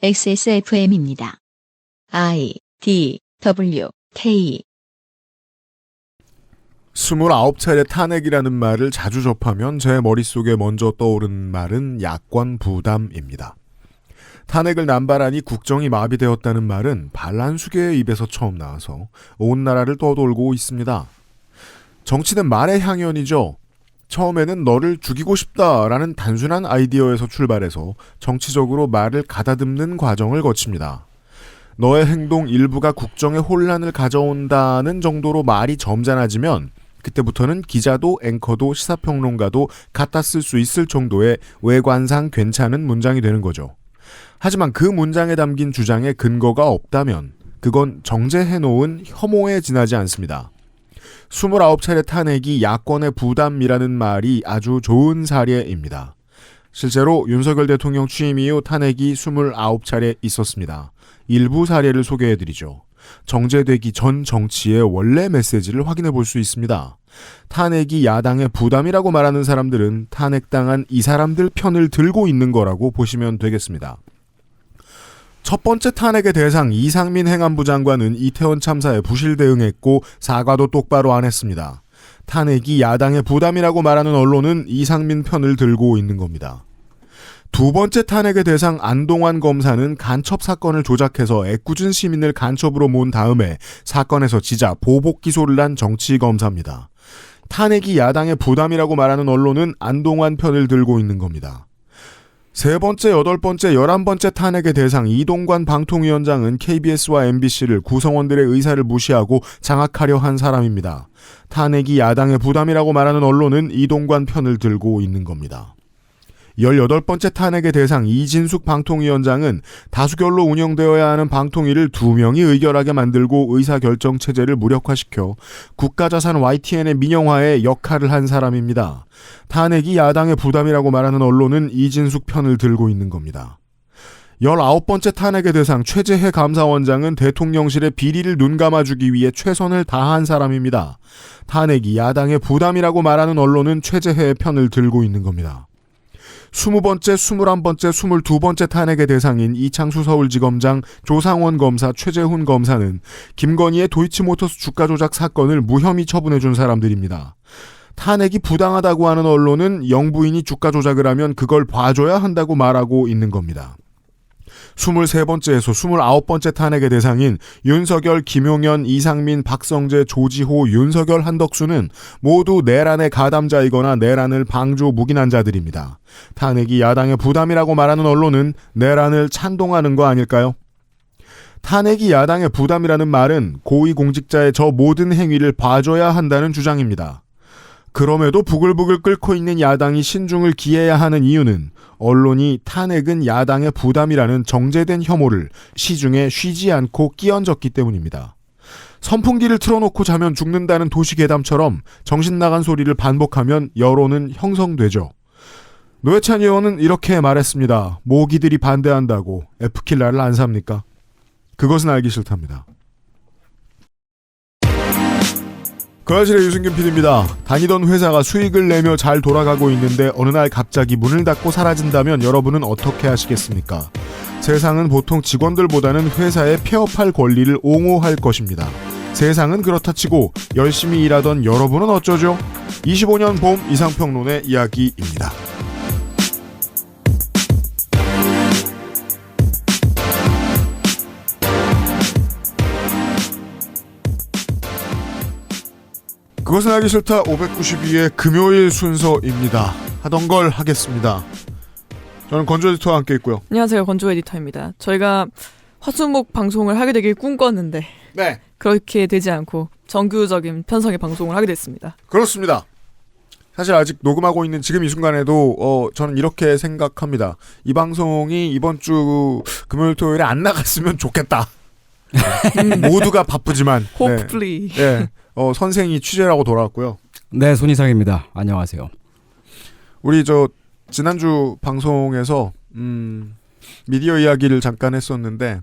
XSFM입니다. I, D, W, K 29차례 탄핵이라는 말을 자주 접하면 제 머릿속에 먼저 떠오르는 말은 야권 부담입니다. 탄핵을 남발하니 국정이 마비되었다는 말은 반란수계의 입에서 처음 나와서 온 나라를 떠돌고 있습니다. 정치는 말의 향연이죠. 처음에는 너를 죽이고 싶다라는 단순한 아이디어에서 출발해서 정치적으로 말을 가다듬는 과정을 거칩니다. 너의 행동 일부가 국정에 혼란을 가져온다는 정도로 말이 점잖아지면 그때부터는 기자도 앵커도 시사평론가도 갖다 쓸 수 있을 정도의 외관상 괜찮은 문장이 되는 거죠. 하지만 그 문장에 담긴 주장에 근거가 없다면 그건 정제해놓은 혐오에 지나지 않습니다. 29차례 탄핵이 야권의 부담이라는 말이 아주 좋은 사례입니다. 실제로 윤석열 대통령 취임 이후 탄핵이 29차례 있었습니다. 일부 사례를 소개해드리죠. 정제되기 전 정치의 원래 메시지를 확인해 볼 수 있습니다. 탄핵이 야당의 부담이라고 말하는 사람들은 탄핵당한 이 사람들 편을 들고 있는 거라고 보시면 되겠습니다. 첫 번째 탄핵의 대상 이상민 행안부 장관은 이태원 참사에 부실 대응했고 사과도 똑바로 안 했습니다. 탄핵이 야당의 부담이라고 말하는 언론은 이상민 편을 들고 있는 겁니다. 두 번째 탄핵의 대상 안동환 검사는 간첩 사건을 조작해서 애꿎은 시민을 간첩으로 모은 다음에 사건에서 지자 보복 기소를 한 정치검사입니다. 탄핵이 야당의 부담이라고 말하는 언론은 안동환 편을 들고 있는 겁니다. 세 번째, 여덟 번째, 11번째 탄핵의 대상 이동관 방통위원장은 KBS와 MBC를 구성원들의 의사를 무시하고 장악하려 한 사람입니다. 탄핵이 야당의 부담이라고 말하는 언론은 이동관 편을 들고 있는 겁니다. 18번째 탄핵의 대상 이진숙 방통위원장은 다수결로 운영되어야 하는 방통위를 2명이 의결하게 만들고 의사결정 체제를 무력화시켜 국가자산 YTN의 민영화에 역할을 한 사람입니다. 탄핵이 야당의 부담이라고 말하는 언론은 이진숙 편을 들고 있는 겁니다. 19번째 탄핵의 대상 최재해 감사원장은 대통령실의 비리를 눈감아주기 위해 최선을 다한 사람입니다. 탄핵이 야당의 부담이라고 말하는 언론은 최재해의 편을 들고 있는 겁니다. 20번째, 21번째, 22번째 탄핵의 대상인 이창수 서울지검장, 조상원 검사, 최재훈 검사는 김건희의 도이치모터스 주가 조작 사건을 무혐의 처분해준 사람들입니다. 탄핵이 부당하다고 하는 언론은 영부인이 주가 조작을 하면 그걸 봐줘야 한다고 말하고 있는 겁니다. 23번째에서 29번째 탄핵의 대상인 윤석열, 김용현, 이상민, 박성재, 조지호, 윤석열, 한덕수는 모두 내란의 가담자이거나 내란을 방조 묵인한 자들입니다. 탄핵이 야당의 부담이라고 말하는 언론은 내란을 찬동하는 거 아닐까요? 탄핵이 야당의 부담이라는 말은 고위공직자의 저 모든 행위를 봐줘야 한다는 주장입니다. 그럼에도 부글부글 끓고 있는 야당이 신중을 기해야 하는 이유는 언론이 탄핵은 야당의 부담이라는 정제된 혐오를 시중에 쉬지 않고 끼얹었기 때문입니다. 선풍기를 틀어놓고 자면 죽는다는 도시괴담처럼 정신나간 소리를 반복하면 여론은 형성되죠. 노회찬 의원은 이렇게 말했습니다. 모기들이 반대한다고 F킬라를 안 삽니까? 그것은 알기 싫답니다. 그아실의 유승균 PD입니다. 다니던 회사가 수익을 내며 잘 돌아가고 있는데 어느 날 갑자기 문을 닫고 사라진다면 여러분은 어떻게 하시겠습니까? 세상은 보통 직원들보다는 회사에 폐업할 권리를 옹호할 것입니다. 세상은 그렇다 치고 열심히 일하던 여러분은 어쩌죠? 25년 봄 이상평론의 이야기입니다. 그것은 알기 싫다 592의 금요일 순서입니다. 하던 걸 하겠습니다. 저는 건조 에디터와 함께 있고요. 안녕하세요. 건조 에디터입니다. 저희가 화수목 방송을 하게 되길 꿈꿨는데 네, 그렇게 되지 않고 정규적인 편성의 방송을 하게 됐습니다. 그렇습니다. 사실 아직 녹음하고 있는 지금 이 순간에도 저는 이렇게 생각합니다. 이 방송이 이번 주 금요일 토요일에 안 나갔으면 좋겠다. 모두가 바쁘지만 Hopefully. 네. 선생이 취재라고 돌아왔고요. 네, 손이상입니다. 안녕하세요. 우리 지난주 방송에서 미디어 이야기를 잠깐 했었는데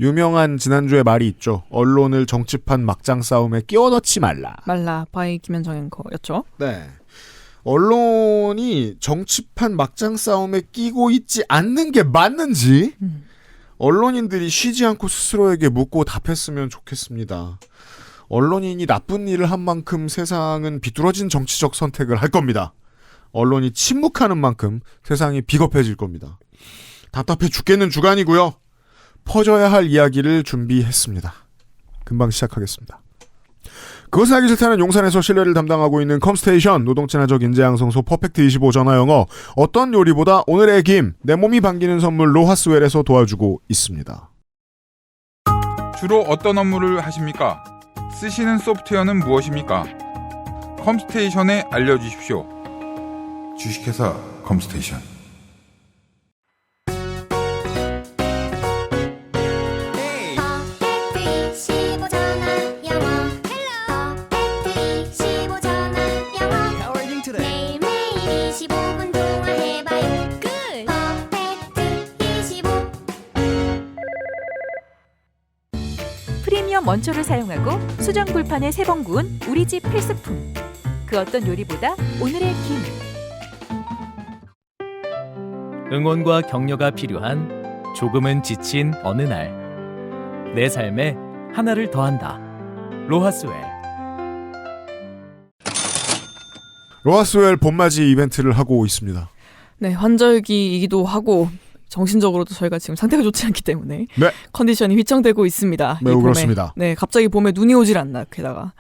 유명한 지난주의 말이 있죠. 언론을 정치판 막장 싸움에 끼워넣지 말라. 바이 김현정 앵커였죠. 네. 언론이 정치판 막장 싸움에 끼고 있지 않는 게 맞는지 언론인들이 쉬지 않고 스스로에게 묻고 답했으면 좋겠습니다. 언론인이 나쁜 일을 한 만큼 세상은 비뚤어진 정치적 선택을 할 겁니다. 언론이 침묵하는 만큼 세상이 비겁해질 겁니다. 답답해 죽겠는 주간이고요. 퍼져야 할 이야기를 준비했습니다. 금방 시작하겠습니다. 그것은 하기 싫다는 용산에서 신뢰를 담당하고 있는 컴스테이션 노동친화적 인재양성소 퍼펙트25 전화영어 어떤 요리보다 오늘의 김 내 몸이 반기는 선물 로하스웰에서 도와주고 있습니다. 주로 어떤 업무를 하십니까? 쓰시는 소프트웨어는 무엇입니까? 컴스테이션에 알려주십시오. 주식회사 컴스테이션. 프리미엄 원초를 사용하고 수정 불판에 세 번 구운 우리 집 필수품. 그 어떤 요리보다 오늘의 김. 응원과 격려가 필요한 조금은 지친 어느 날. 내 삶에 하나를 더한다. 로하스웰. 로하스웰 봄맞이 이벤트를 하고 있습니다. 네, 환절기이기도 하고 정신적으로도 저희가 지금 상태가 좋지 않기 때문에 네. 컨디션이 휘청되고 있습니다. 매우 이 봄에. 그렇습니다. 네, 갑자기 봄에 눈이 오질 않나 게다가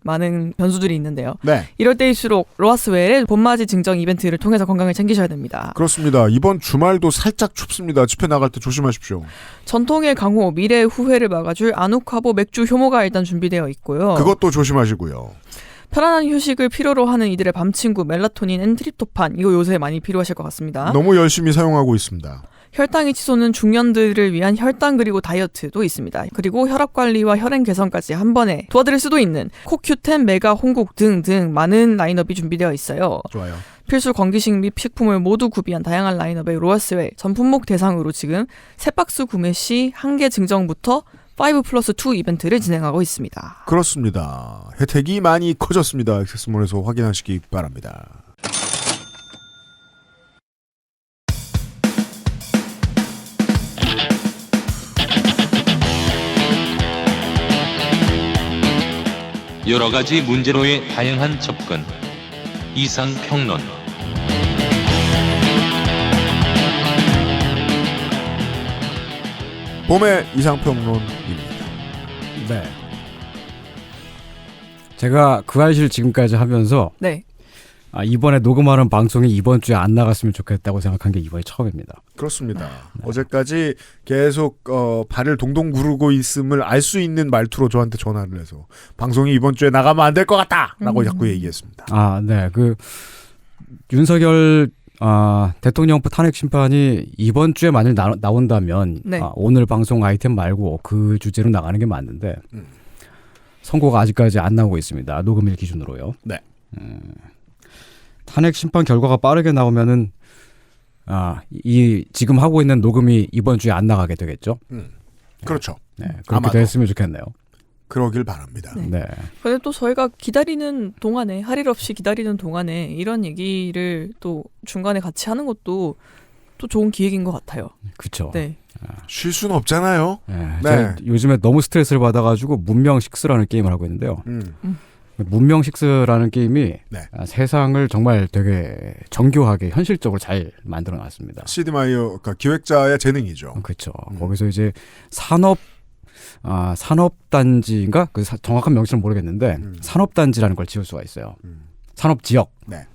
많은 변수들이 있는데요. 네. 이럴 때일수록 로하스웰의 봄맞이 증정 이벤트를 통해서 건강을 챙기셔야 됩니다. 그렇습니다. 이번 주말도 살짝 춥습니다. 집회 나갈 때 조심하십시오. 전통의 강호, 미래의 후회를 막아줄 아누카보 맥주 효모가 일단 준비되어 있고요. 그것도 조심하시고요. 편안한 휴식을 필요로 하는 이들의 밤친구 멜라토닌, 엔트립토판 이거 요새 많이 필요하실 것 같습니다. 너무 열심히 사용하고 있습니다. 혈당이 치솟는 중년들을 위한 혈당 그리고 다이어트도 있습니다. 그리고 혈압 관리와 혈행 개선까지 한 번에 도와드릴 수도 있는 코큐텐, 메가, 홍국 등등 많은 라인업이 준비되어 있어요. 좋아요. 필수 건기식 및 식품을 모두 구비한 다양한 라인업의 로하스웰 전 품목 대상으로 지금 3박스 구매 시 1개 증정부터 5+2 이벤트를 진행하고 있습니다. 그렇습니다. 혜택이 많이 커졌습니다. 액세스몰에서 확인하시기 바랍니다. 여러 가지 문제로의 다양한 접근. 이상평론. 봄의 이상평론입니다. 네. 제가 그 알실 지금까지 하면서 네. 이번에 녹음하는 방송이 이번 주에 안 나갔으면 좋겠다고 생각한 게 이번이 처음입니다. 그렇습니다. 네. 어제까지 계속 발을 동동 구르고 있음을 알 수 있는 말투로 저한테 전화를 해서 방송이 이번 주에 나가면 안 될 것 같다라고 자꾸 얘기했습니다. 네. 그 윤석열 대통령부 탄핵 심판이 이번 주에 만일 나온다면 네. 오늘 방송 아이템 말고 그 주제로 나가는 게 맞는데 선고가 아직까지 안 나오고 있습니다. 녹음일 기준으로요. 네. 탄핵 심판 결과가 빠르게 나오면은 이 지금 하고 있는 녹음이 이번 주에 안 나가게 되겠죠. 그렇죠. 네, 그렇게 됐으면 좋겠네요. 그러길 바랍니다. 네. 근데 또 저희가 기다리는 동안에 할 일 없이 기다리는 동안에 이런 얘기를 또 중간에 같이 하는 것도 또 좋은 기획인 것 같아요. 그렇죠. 네. 쉴 수는 없잖아요. 네. 요즘에 너무 스트레스를 받아가지고 문명 6라는 게임을 하고 있는데요. 문명 6라는 게임이 세상을 정말 되게 정교하게 현실적으로 잘 만들어놨습니다. 시드 마이어 그러니까 기획자의 재능이죠. 그렇죠. 거기서 이제 산업단지인가? 그 정확한 명칭은 모르겠는데 산업단지라는 걸 지을 수가 있어요. 산업지역. 네.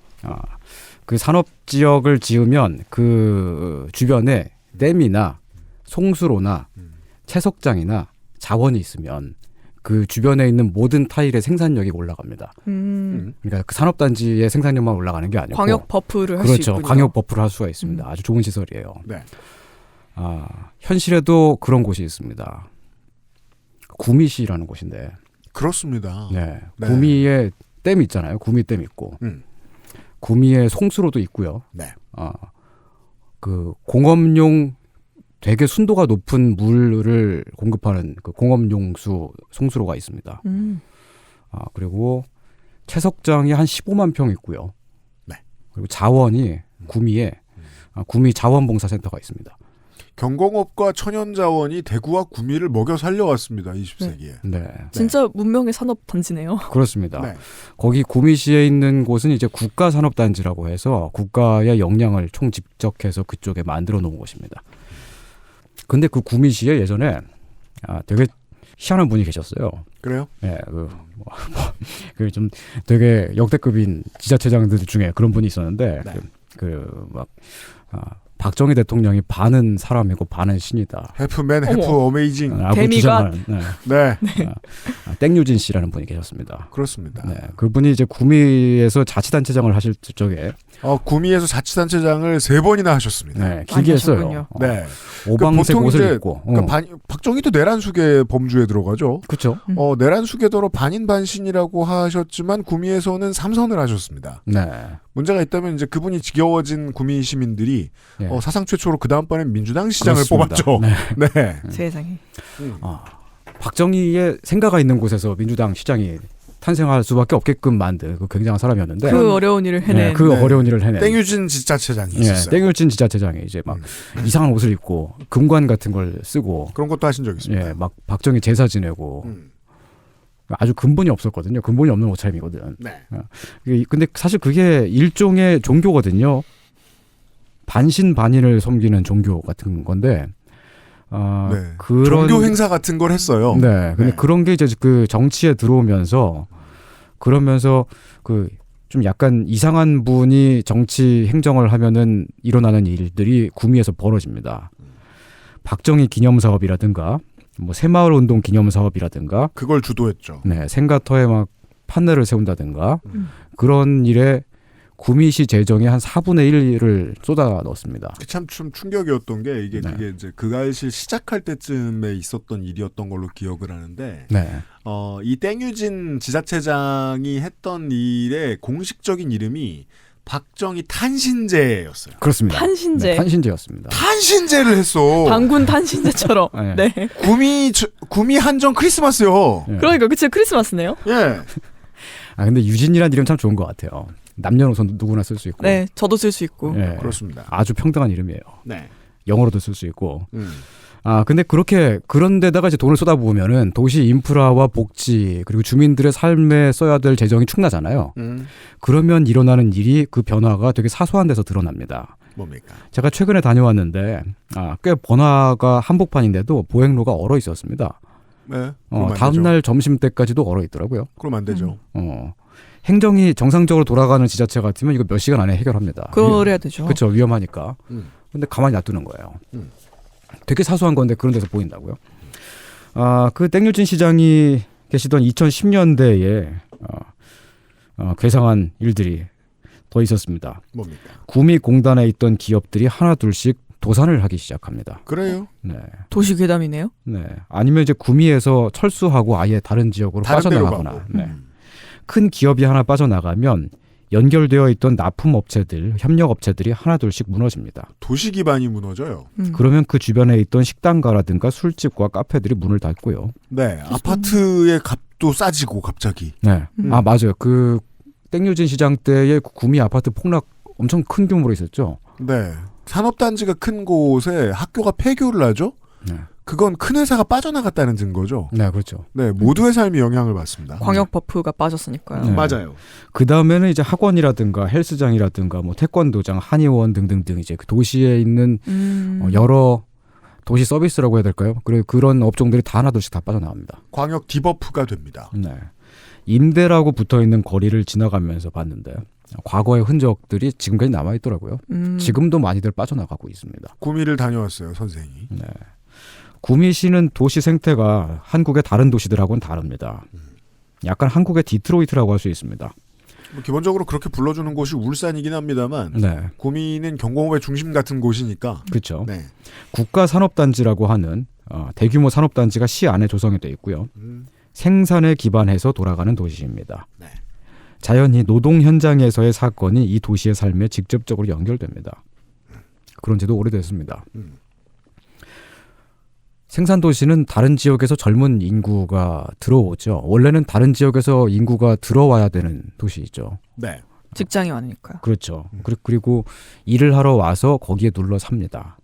그 산업지역을 지으면 그 주변에 댐이나 송수로나 채석장이나 자원이 있으면 그 주변에 있는 모든 타일의 생산력이 올라갑니다. 그러니까 그 산업단지의 생산력만 올라가는 게 아니고 광역 버프를 할 수 있군요. 그렇죠. 광역 버프를 할 수가 있습니다. 아주 좋은 시설이에요. 네. 현실에도 그런 곳이 있습니다. 구미시라는 곳인데. 그렇습니다. 네. 구미에 댐 있잖아요. 구미댐 있고. 구미에 송수로도 있고요. 네. 그 공업용 되게 순도가 높은 물을 공급하는 그 공업용 송수로가 있습니다. 그리고 채석장이 한 15만 평 있고요. 네. 그리고 자원이 구미에 구미 자원봉사센터가 있습니다. 경공업과 천연자원이 대구와 구미를 먹여 살려왔습니다. 20세기에. 네. 진짜 문명의 산업 단지네요. 그렇습니다. 네. 거기 구미시에 있는 곳은 이제 국가산업단지라고 해서 국가의 역량을 총집적해서 그쪽에 만들어 놓은 곳입니다. 근데 그 구미시에 예전에 되게 희한한 분이 계셨어요. 그래요? 예, 그 좀 되게 역대급인 지자체장들 중에 그런 분이 있었는데 네. 박정희 대통령이 반은 사람이고 반은 신이다. 해프맨, 해프 어메이징. 데미가. 네. 땡유진 씨라는 분이 계셨습니다. 그렇습니다. 네, 그분이 이제 구미에서 자치단체장을 하실 적에 구미에서 자치단체장을 3번이나 하셨습니다. 네, 길게 했어요. 네. 오방색 보통 옷을 이제 입고. 박정희도 내란수계 범주에 들어가죠. 그렇죠. 내란수계더러 반인반신이라고 하셨지만 구미에서는 3선을 하셨습니다. 네. 문제가 있다면 이제 그분이 지겨워진 구미 시민들이 네. 사상 최초로 그 다음번엔 민주당 시장을 그렇습니다. 뽑았죠. 네. 네. 세상에. 박정희의 생가가 있는 곳에서 민주당 시장이 탄생할 수밖에 없게끔 만든 그 굉장한 사람이었는데 그 어려운 일을 해낸. 어려운 일을 해낸 땡유진 지자체장이 있었어요. 땡유진 지자체장이 이제 막 이상한 옷을 입고 금관 같은 걸 쓰고 그런 것도 하신 적 있습니다. 예, 막 박정희 제사 지내고 아주 근본이 없었거든요. 근본이 없는 옷차림이거든. 네. 근데 사실 그게 일종의 종교거든요. 반신반인을 섬기는 종교 같은 건데. 네. 그런 종교 행사 같은 걸 했어요. 네. 근데 그런 게 이제 그 정치에 들어오면서 그러면서 그 좀 약간 이상한 분이 정치 행정을 하면은 일어나는 일들이 구미에서 벌어집니다. 박정희 기념사업이라든가 뭐 새마을 운동 기념사업이라든가 그걸 주도했죠. 네. 생가터에 막 판넬을 세운다든가 그런 일에 구미시 재정의 한 4분의 1을 쏟아 넣었습니다. 참 충격이었던 게 이게 네. 그게 이제 그 알실 시작할 때쯤에 있었던 일이었던 걸로 기억을 하는데 네. 이 땡유진 지자체장이 했던 일의 공식적인 이름이 박정희 탄신제였어요. 그렇습니다. 탄신제. 네, 탄신제였습니다. 탄신제를 했어. 반군 탄신제처럼. 네. 네. 구미 한정 크리스마스요. 네. 그러니까 그치 크리스마스네요. 예. 근데 유진이라는 이름 참 좋은 것 같아요. 남녀노소 누구나 쓸 수 있고. 네, 저도 쓸 수 있고. 네. 그렇습니다. 아주 평등한 이름이에요. 네. 영어로도 쓸 수 있고. 근데 그런 데다가 이제 돈을 쏟아부으면은 도시 인프라와 복지 그리고 주민들의 삶에 써야 될 재정이 축나잖아요. 그러면 일어나는 일이 그 변화가 되게 사소한 데서 드러납니다. 뭡니까? 제가 최근에 다녀왔는데 꽤 번화가 한복판인데도 보행로가 얼어 있었습니다. 네. 다음날 점심 때까지도 얼어 있더라고요. 그럼 안 되죠. 행정이 정상적으로 돌아가는 지자체 같으면 이거 몇 시간 안에 해결합니다. 그래야 되죠. 그렇죠. 위험하니까. 근데 가만히 놔두는 거예요. 되게 사소한 건데 그런 데서 보인다고요. 그 땡유진 시장이 계시던 2010년대에 괴상한 일들이 더 있었습니다. 뭡니까? 구미공단에 있던 기업들이 하나 둘씩 도산을 하기 시작합니다. 그래요? 네. 도시 괴담이네요. 네. 아니면 이제 구미에서 철수하고 아예 다른 지역으로 빠져나가거나. 네. 큰 기업이 하나 빠져나가면 연결되어 있던 납품업체들, 협력업체들이 하나둘씩 무너집니다. 도시 기반이 무너져요. 그러면 그 주변에 있던 식당가라든가 술집과 카페들이 문을 닫고요. 네. 아파트의 값도 싸지고 갑자기. 네. 맞아요. 그 땡유진 시장 때의 구미 아파트 폭락 엄청 큰 규모로 있었죠. 네. 산업단지가 큰 곳에 학교가 폐교를 하죠. 네. 그건 큰 회사가 빠져나갔다는 증거죠. 네, 그렇죠. 네, 모두의 삶이 영향을 받습니다. 광역 버프가 빠졌으니까요. 네. 맞아요. 그 다음에는 이제 학원이라든가 헬스장이라든가 뭐 태권도장, 한의원 등등등 이제 그 도시에 있는 여러 도시 서비스라고 해야 될까요? 그리고 그런 업종들이 다 하나둘씩 다 빠져나갑니다. 광역 디버프가 됩니다. 네. 임대라고 붙어 있는 거리를 지나가면서 봤는데 과거의 흔적들이 지금까지 남아 있더라고요. 지금도 많이들 빠져나가고 있습니다. 구미를 다녀왔어요, 선생이. 네. 구미시는 도시 생태가 한국의 다른 도시들하고는 다릅니다. 약간 한국의 디트로이트라고 할 수 있습니다. 뭐 기본적으로 그렇게 불러주는 곳이 울산이긴 합니다만 네. 구미는 경공업의 중심 같은 곳이니까. 그렇죠. 네. 국가산업단지라고 하는 대규모 산업단지가 시 안에 조성이 되어 있고요. 생산에 기반해서 돌아가는 도시입니다. 네. 자연히 노동 현장에서의 사건이 이 도시의 삶에 직접적으로 연결됩니다. 그런 지도 오래됐습니다. 생산도시는 다른 지역에서 젊은 인구가 들어오죠. 원래는 다른 지역에서 인구가 들어와야 되는 도시이죠. 네. 직장이 많으니까요. 그렇죠. 그리고 일을 하러 와서 거기에 눌러 삽니다.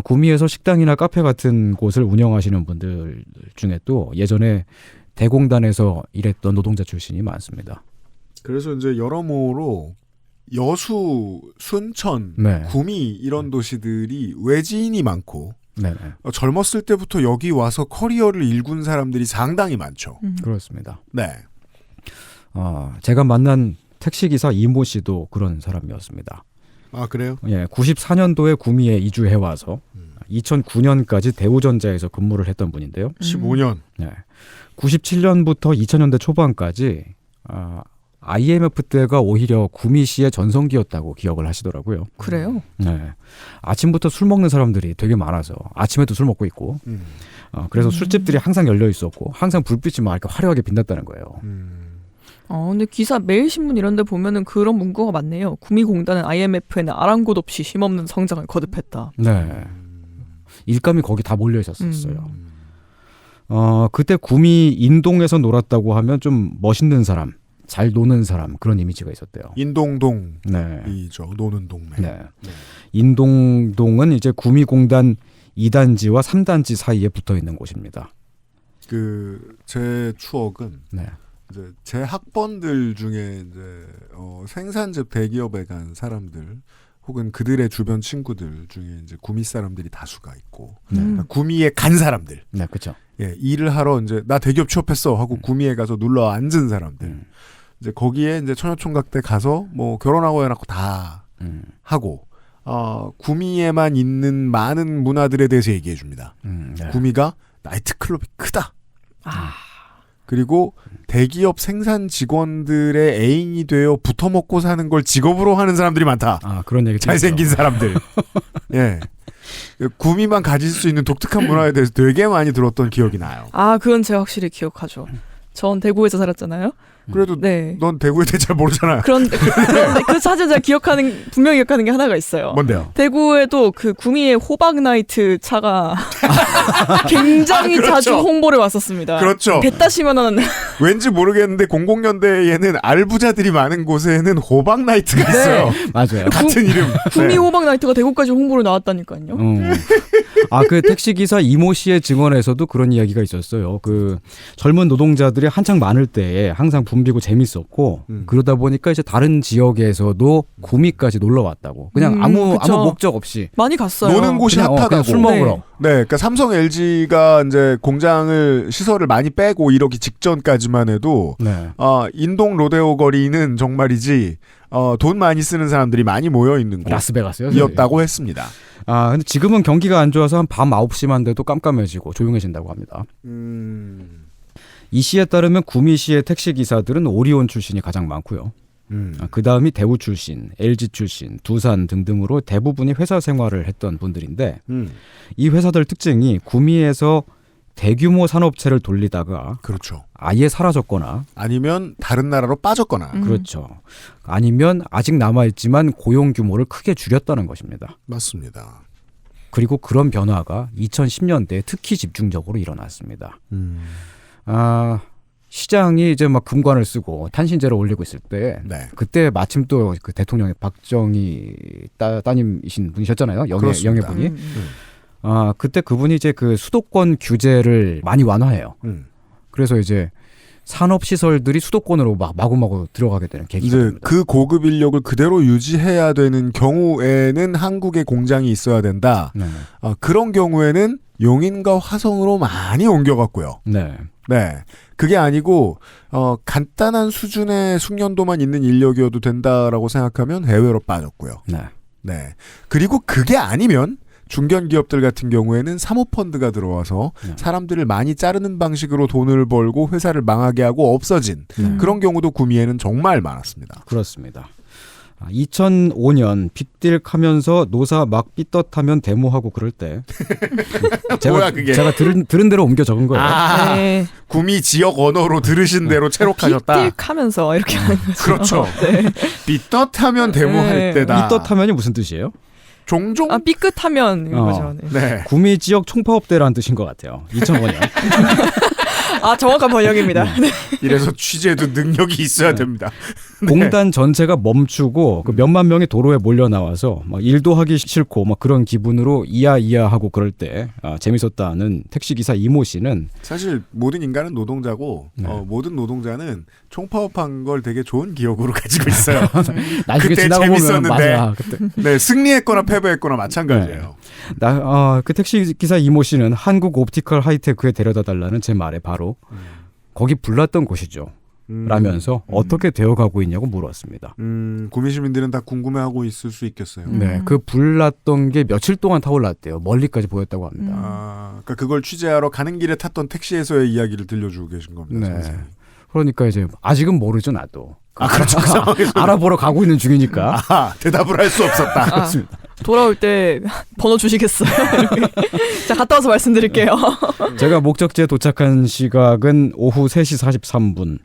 구미에서 식당이나 카페 같은 곳을 운영하시는 분들 중에 또 예전에 대공단에서 일했던 노동자 출신이 많습니다. 그래서 이제 여러모로 여수, 순천, 네. 구미 이런 도시들이 외지인이 많고 네, 젊었을 때부터 여기 와서 커리어를 일군 사람들이 상당히 많죠. 그렇습니다. 네. 제가 만난 택시기사 이모 씨도 그런 사람이었습니다. 아, 그래요? 예, 94년도에 구미에 이주해 와서 2009년까지 대우전자에서 근무를 했던 분인데요. 15년. 네. 97년부터 2000년대 초반까지 IMF 때가 오히려 구미시의 전성기였다고 기억을 하시더라고요. 그래요? 네. 아침부터 술 먹는 사람들이 되게 많아서 아침에도 술 먹고 있고 그래서 술집들이 항상 열려 있었고 항상 불빛이 막 이렇게 화려하게 빛났다는 거예요. 근데 기사 매일신문 이런 데 보면은 그런 문구가 많네요. 구미공단은 IMF에는 아랑곳 없이 쉼없는 성장을 거듭했다. 네. 일감이 거기 다 몰려 있었어요. 그때 구미 인동에서 놀았다고 하면 좀 멋있는 사람, 잘 노는 사람 그런 이미지가 있었대요. 인동동이죠. 네. 노는 동네. 네. 인동동은 이제 구미공단 2단지와 3단지 사이에 붙어 있는 곳입니다. 제 추억은 네. 이제 제 학번들 중에 이제 생산직 대기업에 간 사람들 혹은 그들의 주변 친구들 중에 이제 구미 사람들이 다수가 있고 그러니까 구미에 간 사람들. 네, 그렇죠. 예, 일을 하러 이제 나 대기업 취업했어 하고 구미에 가서 눌러 앉은 사람들. 이제 거기에 이제 처녀총각 때 가서 뭐 결혼하고 해놓고 다 하고 구미에만 있는 많은 문화들에 대해서 얘기해 줍니다. 네. 구미가 나이트클럽이 크다. 그리고 대기업 생산 직원들의 애인이 되어 붙어먹고 사는 걸 직업으로 하는 사람들이 많다. 그런 얘기 잘생긴 사람들. 예. 구미만 가질 수 있는 독특한 문화에 대해서 되게 많이 들었던 기억이 나요. 그건 제가 확실히 기억하죠. 전 대구에서 살았잖아요. 그래도 네. 넌 대구에 대해 잘 모르잖아요. 그런데 그 사실 제가 분명히 기억하는 게 하나가 있어요. 뭔데요? 대구에도 그 구미의 호박 나이트 차가 굉장히 그렇죠. 자주 홍보를 왔었습니다. 그렇죠. 배 따시면은 왠지 모르겠는데 00년대에는 알부자들이 많은 곳에는 호박 나이트가 있어요. 맞아요. 같은 이름. 구미 호박 나이트가 대구까지 홍보를 나왔다니까요. 그 택시기사 이모 씨의 증언에서도 그런 이야기가 있었어요. 그 젊은 노동자들이 한창 많을 때에 항상 붐비고 재밌었고 그러다 보니까 이제 다른 지역에서도 구미까지 놀러 왔다고. 그냥 아무 목적 없이 많이 갔어요. 노는 곳이 핫하다고. 그냥 술 먹으러. 네, 그러니까 삼성 LG가 이제 시설을 많이 빼고 이러기 직전까지만 해도 인동 로데오 거리는 정말이지 돈 많이 쓰는 사람들이 많이 모여 있는 곳이었다고 했습니다. 근데 지금은 경기가 안 좋아서 한 밤 9시만 돼도 깜깜해지고 조용해진다고 합니다. 이 시에 따르면 구미시의 택시기사들은 오리온 출신이 가장 많고요. 그 다음이 대우 출신, LG 출신, 두산 등등으로 대부분이 회사 생활을 했던 분들인데 이 회사들 특징이 구미에서 대규모 산업체를 돌리다가 그렇죠. 아예 사라졌거나 아니면 다른 나라로 빠졌거나 그렇죠. 아니면 아직 남아있지만 고용 규모를 크게 줄였다는 것입니다. 맞습니다. 그리고 그런 변화가 2010년대에 특히 집중적으로 일어났습니다. 시장이 이제 막 금관을 쓰고 탄신제를 올리고 있을 때 그때 마침 또 그 대통령의 박정희 따님이신 분이셨잖아요. 영예분이. 그때 그분이 이제 그 수도권 규제를 많이 완화해요. 그래서 이제 산업 시설들이 수도권으로 막 마구마구 들어가게 되는 계기가 됩니다. 그 고급 인력을 그대로 유지해야 되는 경우에는 한국에 공장이 있어야 된다. 그런 경우에는 용인과 화성으로 많이 옮겨갔고요. 네. 그게 아니고 간단한 수준의 숙련도만 있는 인력이어도 된다라고 생각하면 해외로 빠졌고요. 그리고 그게 아니면 중견 기업들 같은 경우에는 사모펀드가 들어와서 사람들을 많이 자르는 방식으로 돈을 벌고 회사를 망하게 하고 없어진 그런 경우도 구미에는 정말 많았습니다. 그렇습니다. 2005년 빅딜하면서 노사 막 삐떳하면 데모하고 그럴 때 뭐야 그게? 제가 들은 대로 옮겨 적은 거예요. 네. 구미 지역 언어로 들으신 대로 채록하셨다. 빅딜하면서 이렇게 하는 거죠. 그렇죠. 삐떳하면 데모할 때다. 삐떳하면이 무슨 뜻이에요? 종종 삐끗하면 이거죠. 구미 지역 총파업대라는 뜻인 것 같아요. 2005년. 아, 정확한 번역입니다. 네. 이래서 취재도 능력이 있어야 됩니다. 네. 공단 전체가 멈추고 그 몇만 명이 도로에 몰려 나와서 막 일도 하기 싫고 막 그런 기분으로 이야 하고 그럴 때 재밌었다는 택시기사 이모 씨는 사실 모든 인간은 노동자고 네. 모든 노동자는 총파업한 걸 되게 좋은 기억으로 가지고 있어요. 나중에 그때 지나고 보면 재밌었는데 맞아. 그때. 네, 승리했거나 패배했거나 마찬가지예요. 그 택시기사 이모 씨는 한국 옵티컬 하이테크에 데려다 달라는 제 말에 바로 거기 불났던 곳이죠. 라면서 어떻게 되어가고 있냐고 물었습니다. 구미시민들은 다 궁금해하고 있을 수 있겠어요. 네, 그 불났던 게 며칠 동안 타올랐대요. 멀리까지 보였다고 합니다. 그러니까 그걸 취재하러 가는 길에 탔던 택시에서의 이야기를 들려주고 계신 겁니다. 네. 자세히. 그러니까 이제 아직은 모르죠 나도. 그렇죠. 그 상황에서 알아보러 가고 있는 중이니까. 대답을 할 수 없었다. 그렇습니다. 돌아올 때 번호 주시겠어요? 자, 갔다 와서 말씀드릴게요. 제가 목적지에 도착한 시각은 오후 3시 43분.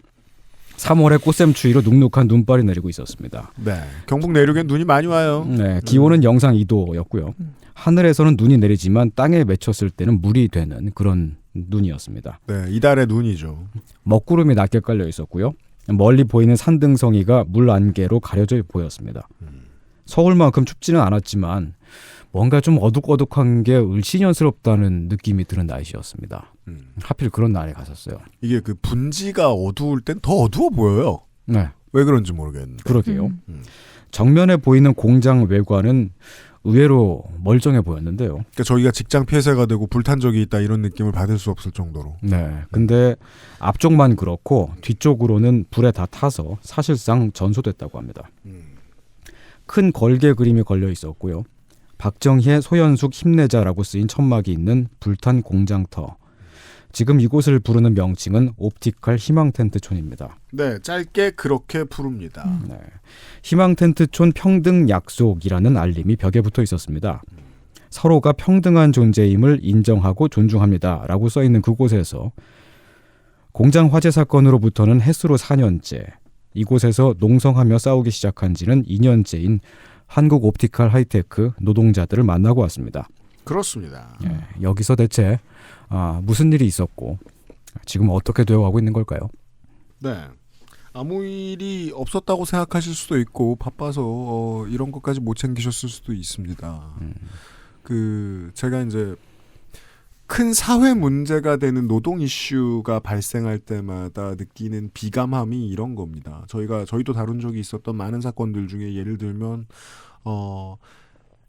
3월의 꽃샘추위로 눅눅한 눈발이 내리고 있었습니다. 네, 경북 내륙엔 눈이 많이 와요. 네, 기온은 영상 2도였고요. 하늘에서는 눈이 내리지만 땅에 맺혔을 때는 물이 되는 그런 눈이었습니다. 네, 이달의 눈이죠. 먹구름이 낮게 깔려 있었고요. 멀리 보이는 산등성이가 물 안개로 가려져 보였습니다. 서울만큼 춥지는 않았지만 뭔가 좀 어둑어둑한 게 을씨년스럽다는 느낌이 드는 날씨였습니다. 하필 그런 날에 갔었어요. 이게 그 분지가 어두울 땐 더 어두워 보여요. 네, 왜 그런지 모르겠는데. 그러게요. 정면에 보이는 공장 외관은 의외로 멀쩡해 보였는데요. 그러니까 저희가 직장 폐쇄가 되고 불탄 적이 있다 이런 느낌을 받을 수 없을 정도로. 네, 근데 앞쪽만 그렇고 뒤쪽으로는 불에 다 타서 사실상 전소됐다고 합니다. 큰 걸개 그림이 걸려 있었고요. 박정희의 소연숙 힘내자라고 쓰인 천막이 있는 불탄 공장터. 지금 이곳을 부르는 명칭은 옵티컬 희망텐트촌입니다. 네, 짧게 그렇게 부릅니다. 네. 희망텐트촌 평등 약속이라는 알림이 벽에 붙어 있었습니다. 서로가 평등한 존재임을 인정하고 존중합니다. 라고 써있는 그곳에서 공장 화재 사건으로부터는 햇수로 4년째, 이곳에서 농성하며 싸우기 시작한 지는 2년째인 한국 옵티컬 하이테크 노동자들을 만나고 왔습니다. 그렇습니다. 네, 여기서 대체 무슨 일이 있었고 지금 어떻게 되어가고 있는 걸까요? 네. 아무 일이 없었다고 생각하실 수도 있고 바빠서 이런 것까지 못 챙기셨을 수도 있습니다. 제가 이제 큰 사회 문제가 되는 노동 이슈가 발생할 때마다 느끼는 비감함이 이런 겁니다. 저희도 다룬 적이 있었던 많은 사건들 중에 예를 들면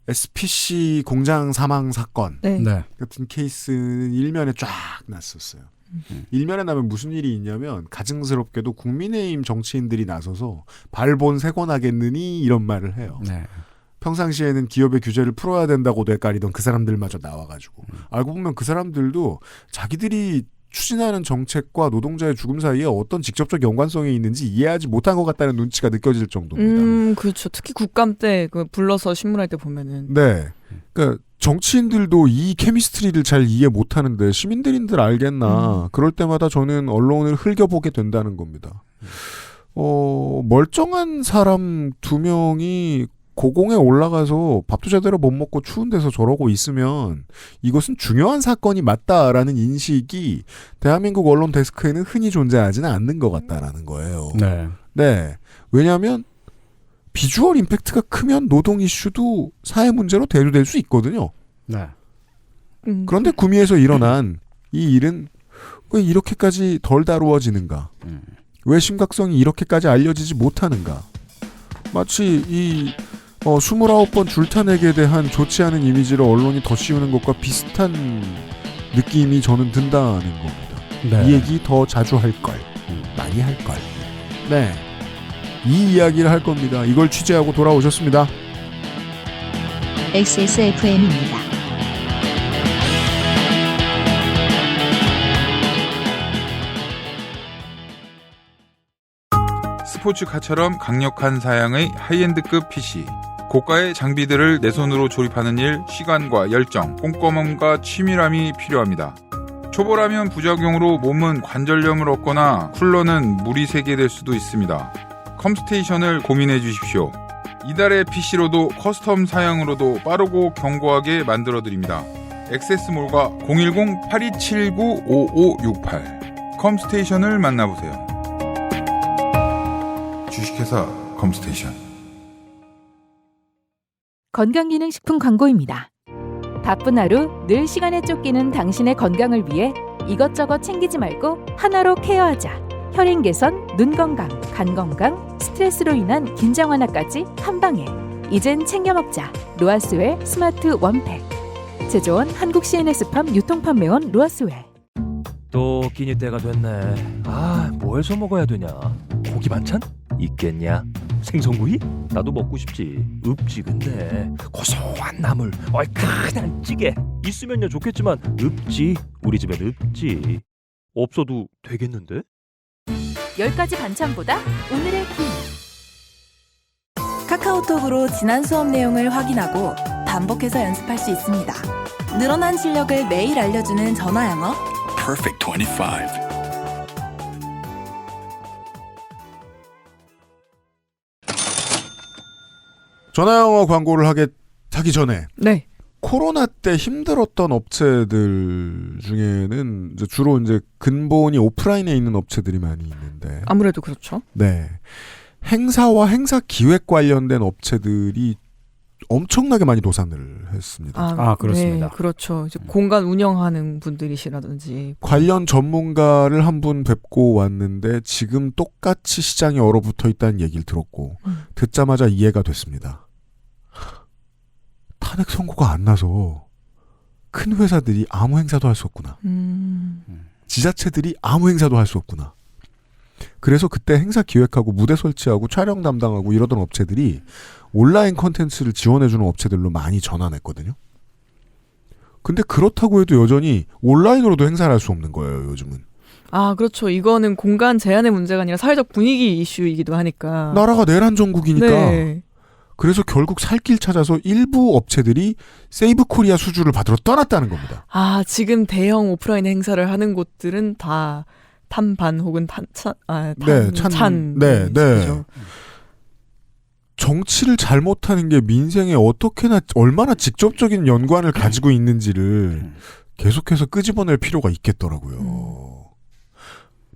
SPC 공장 사망 사건 네. 같은 케이스는 일면에 쫙 났었어요. 일면에 나면 무슨 일이 있냐면 가증스럽게도 국민의힘 정치인들이 나서서 발본 세권하겠느니 이런 말을 해요. 네. 평상시에는 기업의 규제를 풀어야 된다고 되깔이던 그 사람들마저 나와가지고 알고 보면 그 사람들도 자기들이 추진하는 정책과 노동자의 죽음 사이에 어떤 직접적 연관성이 있는지 이해하지 못한 것 같다는 눈치가 느껴질 정도입니다. 그렇죠. 특히 국감 때 불러서 신문할 때 보면은. 네. 그러니까 정치인들도 이 케미스트리를 잘 이해 못하는데 시민들인들 알겠나. 그럴 때마다 저는 언론을 흘겨보게 된다는 겁니다. 멀쩡한 사람 2명이 고공에 올라가서 밥도 제대로 못 먹고 추운 데서 저러고 있으면 이것은 중요한 사건이 맞다라는 인식이 대한민국 언론 데스크에는 흔히 존재하지는 않는 것 같다라는 거예요. 네. 네. 왜냐하면 비주얼 임팩트가 크면 노동 이슈도 사회 문제로 대두될 수 있거든요. 네. 그런데 구미에서 일어난 이 일은 왜 이렇게까지 덜 다루어지는가? 왜 심각성이 이렇게까지 알려지지 못하는가? 마치 이 29번 줄탄핵에 대한 좋지 않은 이미지를 언론이 더 씌우는 것과 비슷한 느낌이 저는 든다는 겁니다. 네. 이 얘기 더 자주 할 걸. 많이 할 걸. 네. 이 이야기를 할 겁니다. 이걸 취재하고 돌아오셨습니다. XSFM입니다. 스포츠카처럼 강력한 사양의 하이엔드급 PC. 고가의 장비들을 내 손으로 조립하는 일, 시간과 열정, 꼼꼼함과 치밀함이 필요합니다. 초보라면 부작용으로 몸은 관절염을 얻거나 쿨러는 물이 새게 될 수도 있습니다. 컴스테이션을 고민해 주십시오. 이달의 PC로도 커스텀 사양으로도 빠르고 견고하게 만들어드립니다. 액세스몰과 010-8279-5568 컴스테이션을 만나보세요. 주식회사 컴스테이션. 건강기능식품 광고입니다. 바쁜 하루 늘 시간에 쫓기는 당신의 건강을 위해 이것저것 챙기지 말고 하나로 케어하자. 혈행 개선, 눈 건강, 간 건강, 스트레스로 인한 긴장 완화까지 한 방에. 이젠 챙겨 먹자. 로아스웰 스마트 원팩. 제조원 한국 CNS팜 유통판매원 로아스웰. 또 끼니 때가 됐네. 뭘 사 먹어야 되냐? 고기 반찬? 있겠냐? 생선구이? 나도 먹고 싶지. 없지 근데. 고소한 나물, 얼큰한 찌개 있으면야 좋겠지만 없지. 우리 집엔 없지. 없어도 되겠는데? 10가지 반찬보다 오늘의 균. 카카오톡으로 지난 수업 내용을 확인하고 반복해서 연습할 수 있습니다. 늘어난 실력을 매일 알려주는 전화 영어. Perfect 25. 전화영어 광고를 하기 전에 네. 코로나 때 힘들었던 업체들 중에는 이제 주로 이제 근본이 오프라인에 있는 업체들이 많이 있는데 아무래도 그렇죠. 네. 행사와 행사 기획 관련된 업체들이 엄청나게 많이 도산을 했습니다. 그렇습니다. 네, 그렇죠. 이제 공간 운영하는 분들이시라든지 관련 전문가를 한 분 뵙고 왔는데 지금 똑같이 시장이 얼어붙어 있다는 얘기를 들었고 듣자마자 이해가 됐습니다. 탄핵 선고가 안 나서 큰 회사들이 아무 행사도 할 수 없구나. 지자체들이 아무 행사도 할 수 없구나. 그래서 그때 행사 기획하고 무대 설치하고 촬영 담당하고 이러던 업체들이 온라인 콘텐츠를 지원해주는 업체들로 많이 전환했거든요. 근데 그렇다고 해도 여전히 온라인으로도 행사를 할 수 없는 거예요, 요즘은. 그렇죠. 이거는 공간 제한의 문제가 아니라 사회적 분위기 이슈이기도 하니까. 나라가 내란 정국이니까. 네. 그래서 결국 살 길 찾아서 일부 업체들이 세이브 코리아 수주를 받으러 떠났다는 겁니다. 지금 대형 오프라인 행사를 하는 곳들은 다 탄반 혹은 찬. 네. 정치를 잘못하는 게 민생에 어떻게나 얼마나 직접적인 연관을 가지고 있는지를 계속해서 끄집어낼 필요가 있겠더라고요.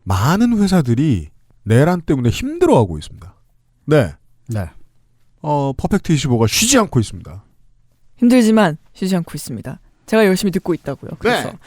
많은 회사들이 내란 때문에 힘들어하고 있습니다. 네. 퍼펙트 25가 쉬지 않고 있습니다. 힘들지만 쉬지 않고 있습니다. 제가 열심히 듣고 있다고요. 그래서 네.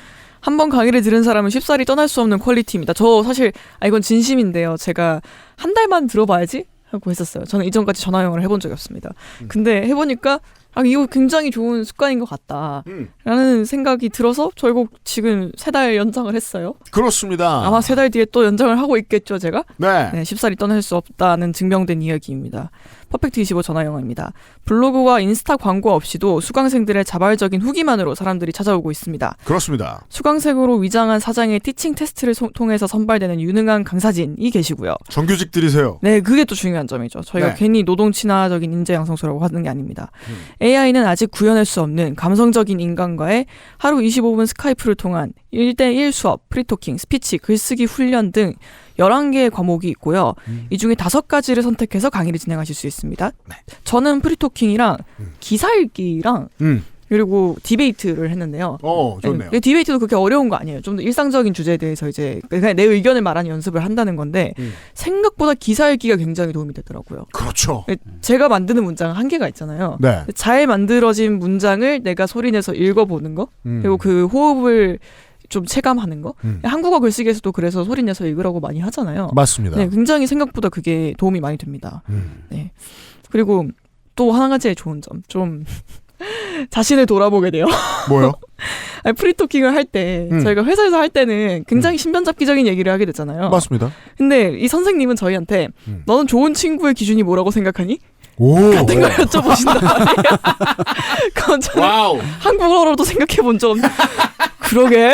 한번 강의를 들은 사람은 쉽사리 떠날 수 없는 퀄리티입니다. 저 사실 이건 진심인데요. 제가 한 달만 들어봐야지 하고 했었어요. 저는 이전까지 전화영어를 해본 적이 없습니다. 근데 해보니까 이거 굉장히 좋은 습관인 것 같다라는 생각이 들어서 결국 지금 3달 연장을 했어요. 그렇습니다. 아마 3달 뒤에 또 연장을 하고 있겠죠, 제가? 네. 쉽사리 떠날 수 없다는 증명된 이야기입니다. 퍼펙트 25 전화영어입니다. 블로그와 인스타 광고 없이도 수강생들의 자발적인 후기만으로 사람들이 찾아오고 있습니다. 그렇습니다. 수강생으로 위장한 사장의 티칭 테스트를 통해서 선발되는 유능한 강사진이 계시고요. 정규직들이세요. 네, 그게 또 중요한 점이죠. 저희가 괜히 노동 친화적인 인재 양성소라고 하는 게 아닙니다. AI는 아직 구현할 수 없는 감성적인 인간과의 하루 25분 스카이프를 통한 1대1 수업, 프리토킹, 스피치, 글쓰기 훈련 등 11개의 과목이 있고요. 이 중에 5가지를 선택해서 강의를 진행하실 수 있습니다. 네. 저는 프리토킹이랑 기사 읽기랑 그리고 디베이트를 했는데요. 좋네요. 네, 디베이트도 그렇게 어려운 거 아니에요. 좀 더 일상적인 주제에 대해서 이제 그냥 내 의견을 말하는 연습을 한다는 건데 생각보다 기사 읽기가 굉장히 도움이 되더라고요. 그렇죠. 제가 만드는 문장은 한계가 있잖아요. 네. 잘 만들어진 문장을 내가 소리내서 읽어보는 거 그리고 그 호흡을 좀 체감하는 거. 한국어 글쓰기에서도 그래서 소리내서 읽으라고 많이 하잖아요. 맞습니다. 네, 굉장히 생각보다 그게 도움이 많이 됩니다. 네. 그리고 또 한 가지의 좋은 점, 좀 자신을 돌아보게 돼요. 뭐요? 프리토킹을 할 때 저희가 회사에서 할 때는 굉장히 신변잡기적인 얘기를 하게 되잖아요. 맞습니다. 근데 이 선생님은 저희한테 너는 좋은 친구의 기준이 뭐라고 생각하니? 오. 같은 걸 여쭤보신단 말이에요. 그건 저는 한국어로도 생각해 본 적 없는데 그러게.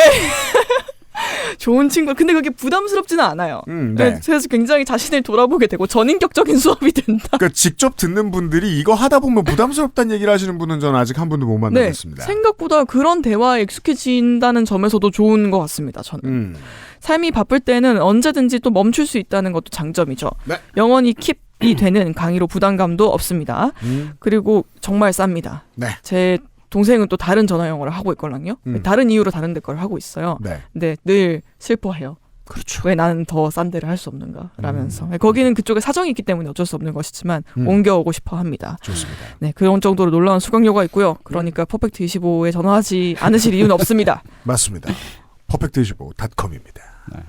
좋은 친구. 근데 그게 부담스럽지는 않아요. 네. 그래서 굉장히 자신을 돌아보게 되고 전인격적인 수업이 된다. 그러니까 직접 듣는 분들이 이거 하다 보면 부담스럽다는 얘기를 하시는 분은 저는 아직 한 분도 못 만나봤습니다. 생각보다 그런 대화에 익숙해진다는 점에서도 좋은 것 같습니다. 저는. 삶이 바쁠 때는 언제든지 또 멈출 수 있다는 것도 장점이죠. 네. 영원히 킵이 되는 강의로 부담감도 없습니다. 그리고 정말 쌉니다. 네. 제 동생은 또 다른 전화 영어를 하고 있거든요. 다른 이유로 다른 데 걸 하고 있어요. 네. 근데 늘 슬퍼해요. 그렇죠. 왜 나는 더 싼 데를 할 수 없는가 라면서 거기는 그쪽에 사정이 있기 때문에 어쩔 수 없는 것이지만 옮겨오고 싶어 합니다. 좋습니다. 네, 그런 정도로 놀라운 수강료가 있고요. 그러니까 퍼펙트 25에 전화하지 않으실 이유는 없습니다. 맞습니다. 퍼펙트25.com입니다. 네.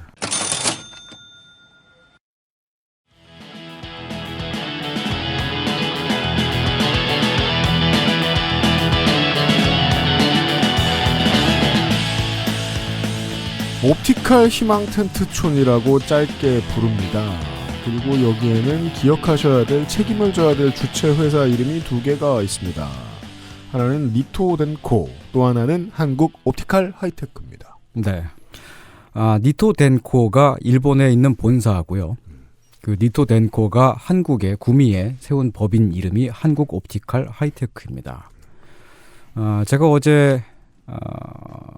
옵티컬 희망 텐트촌이라고 짧게 부릅니다. 그리고 여기에는 기억하셔야 될 책임을 져야 될 주체 회사 이름이 두 개가 있습니다. 하나는 니토덴코, 또 하나는 한국 옵티컬 하이테크입니다. 네. 니토덴코가 일본에 있는 본사고요. 그 니토덴코가 한국의 구미에 세운 법인 이름이 한국 옵티컬 하이테크입니다. 제가 어제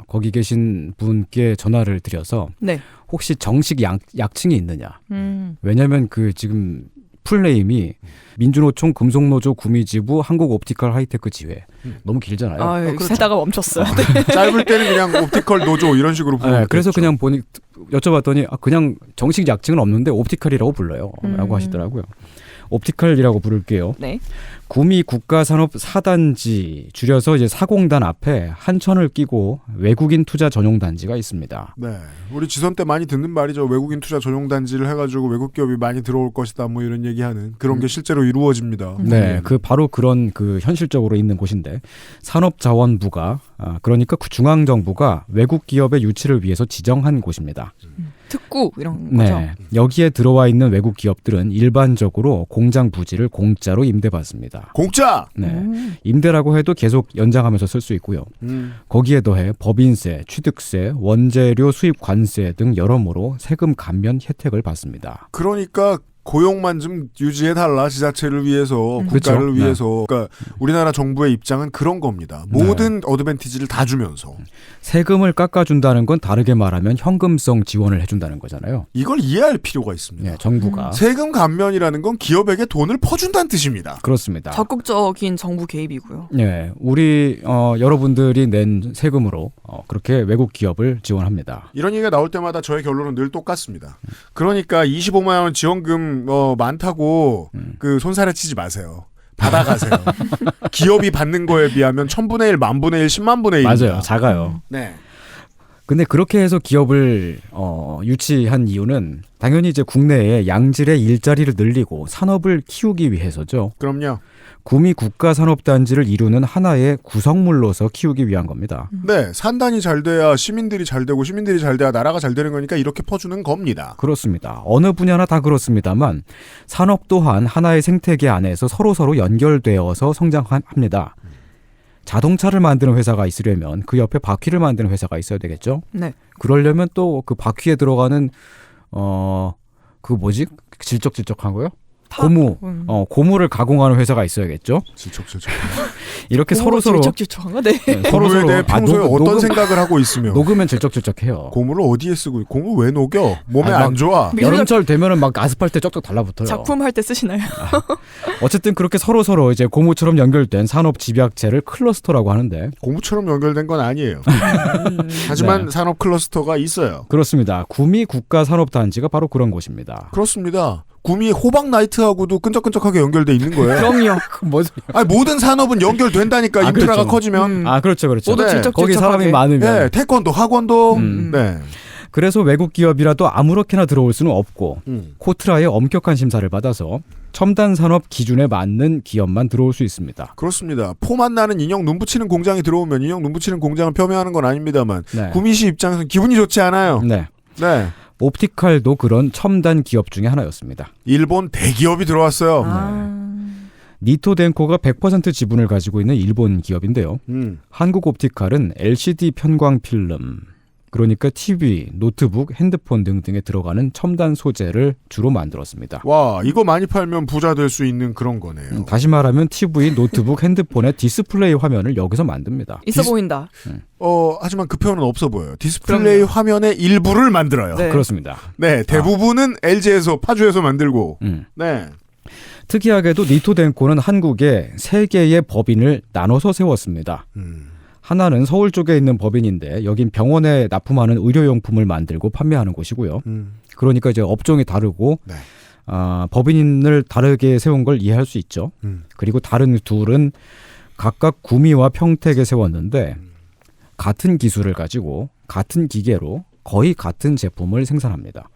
거기 계신 분께 전화를 드려서 네. 혹시 정식 약칭이 있느냐. 왜냐하면 그 지금 풀네임이 민주노총 금속노조 구미지부 한국 옵티컬 하이테크 지회. 너무 길잖아요. 그렇죠. 세다가 멈췄어요. 짧을 때는 그냥 옵티컬 노조 이런 식으로 부르고. 네, 그래서 그냥 여쭤봤더니 그냥 정식 약칭은 없는데 옵티컬이라고 불러요. 라고 하시더라고요. 옵티컬이라고 부를게요. 네. 구미 국가산업 4단지 줄여서 이제 사공단 앞에 한천을 끼고 외국인 투자 전용 단지가 있습니다. 네, 우리 지선 때 많이 듣는 말이죠. 외국인 투자 전용 단지를 해가지고 외국 기업이 많이 들어올 것이다, 뭐 이런 얘기하는 그런 게 실제로 이루어집니다. 네, 그 바로 그런 그 현실적으로 있는 곳인데 산업자원부가 그러니까 그 중앙정부가 외국 기업의 유치를 위해서 지정한 곳입니다. 특구 이런 거죠. 네, 여기에 들어와 있는 외국 기업들은 일반적으로 공장 부지를 공짜로 임대받습니다. 공짜. 네, 임대라고 해도 계속 연장하면서 쓸 수 있고요. 거기에 더해 법인세, 취득세, 원재료 수입 관세 등 여러모로 세금 감면 혜택을 받습니다. 그러니까 고용만 좀 유지해달라, 지자체를 위해서, 국가를 그렇죠. 위해서. 그러니까 우리나라 정부의 입장은 그런 겁니다. 모든 어드밴티지를 다 주면서. 세금을 깎아준다는 건 다르게 말하면 현금성 지원을 해준다는 거잖아요. 이걸 이해할 필요가 있습니다. 네, 정부가. 세금 감면이라는 건 기업에게 돈을 퍼준다는 뜻입니다. 그렇습니다. 적극적인 정부 개입이고요. 네, 우리 여러분들이 낸 세금으로 그렇게 외국 기업을 지원합니다. 이런 얘기가 나올 때마다 저의 결론은 늘 똑같습니다. 그러니까 25만 원 지원금 많다고 그 손살에 치지 마세요. 받아가세요. 기업이 받는 거에 비하면 1000분의 1, 10,000분의 1, 100,000분의 1입니다. 맞아요. 작아요. 네. 근데 그렇게 해서 기업을 유치한 이유는 당연히 이제 국내에 양질의 일자리를 늘리고 산업을 키우기 위해서죠. 그럼요. 구미 국가산업단지를 이루는 하나의 구성물로서 키우기 위한 겁니다. 네, 산단이 잘 돼야 시민들이 잘 되고 시민들이 잘 돼야 나라가 잘 되는 거니까 이렇게 퍼주는 겁니다. 그렇습니다. 어느 분야나 다 그렇습니다만 산업 또한 하나의 생태계 안에서 서로 연결되어서 성장합니다. 자동차를 만드는 회사가 있으려면 그 옆에 바퀴를 만드는 회사가 있어야 되겠죠. 네. 그러려면 또 그 바퀴에 들어가는 그 뭐지? 질적질적한 거요? 고무, 고무를 가공하는 회사가 있어야겠죠. 질척질척. 이렇게 서로서로 질척질척한 거? 네. 고무에 대해 평소에 어떤 생각을 하고 있으며 녹으면 질적질적해요. 고무를 어디에 쓰고 고무 왜 녹여? 몸에 안 좋아. 여름철 되면은 막 아스팔트에 쩍쩍 달라붙어요. 작품할 때 쓰시나요? 어쨌든 그렇게 서로서로 이제 고무처럼 연결된 산업 집약체를 클러스터라고 하는데 고무처럼 연결된 건 아니에요. 하지만 산업 클러스터가 있어요. 그렇습니다. 구미 국가산업단지가 바로 그런 곳입니다. 그렇습니다. 구미 호박 나이트하고도 끈적끈적하게 연결돼 있는 거예요. 그럼요. 아니, 모든 산업은 연결된다니까 인프라가 그렇죠. 커지면. 그렇죠. 모두 거기 사람이 많으면. 네, 태권도, 학원도. 네. 그래서 외국 기업이라도 아무렇게나 들어올 수는 없고 코트라의 엄격한 심사를 받아서 첨단 산업 기준에 맞는 기업만 들어올 수 있습니다. 그렇습니다. 포만 나는 인형 눈 붙이는 공장이 들어오면 인형 눈 붙이는 공장을 폄훼하는 건 아닙니다만 네. 구미시 입장에서는 기분이 좋지 않아요. 네. 네. 옵티컬도 그런 첨단 기업 중에 하나였습니다. 일본 대기업이 들어왔어요. 니토덴코가 100% 지분을 가지고 있는 일본 기업인데요. 한국 옵티컬은 LCD 편광 필름, 그러니까 TV, 노트북, 핸드폰 등등에 들어가는 첨단 소재를 주로 만들었습니다. 와, 이거 많이 팔면 부자 될 수 있는 그런 거네요. 다시 말하면 TV, 노트북, 핸드폰의 디스플레이 화면을 여기서 만듭니다. 있어 보인다. 하지만 그 표현은 없어 보여요. 디스플레이 화면의 일부를 만들어요. 네. 그렇습니다. 네, 대부분은 LG에서 파주에서 만들고. 네. 특이하게도 니토덴코는 한국에 3개의 법인을 나눠서 세웠습니다. 하나는 서울 쪽에 있는 법인인데 여긴 병원에 납품하는 의료용품을 만들고 판매하는 곳이고요. 그러니까 이제 업종이 다르고 네. 법인을 다르게 세운 걸 이해할 수 있죠. 그리고 다른 둘은 각각 구미와 평택에 세웠는데 같은 기술을 가지고 같은 기계로 거의 같은 제품을 생산합니다.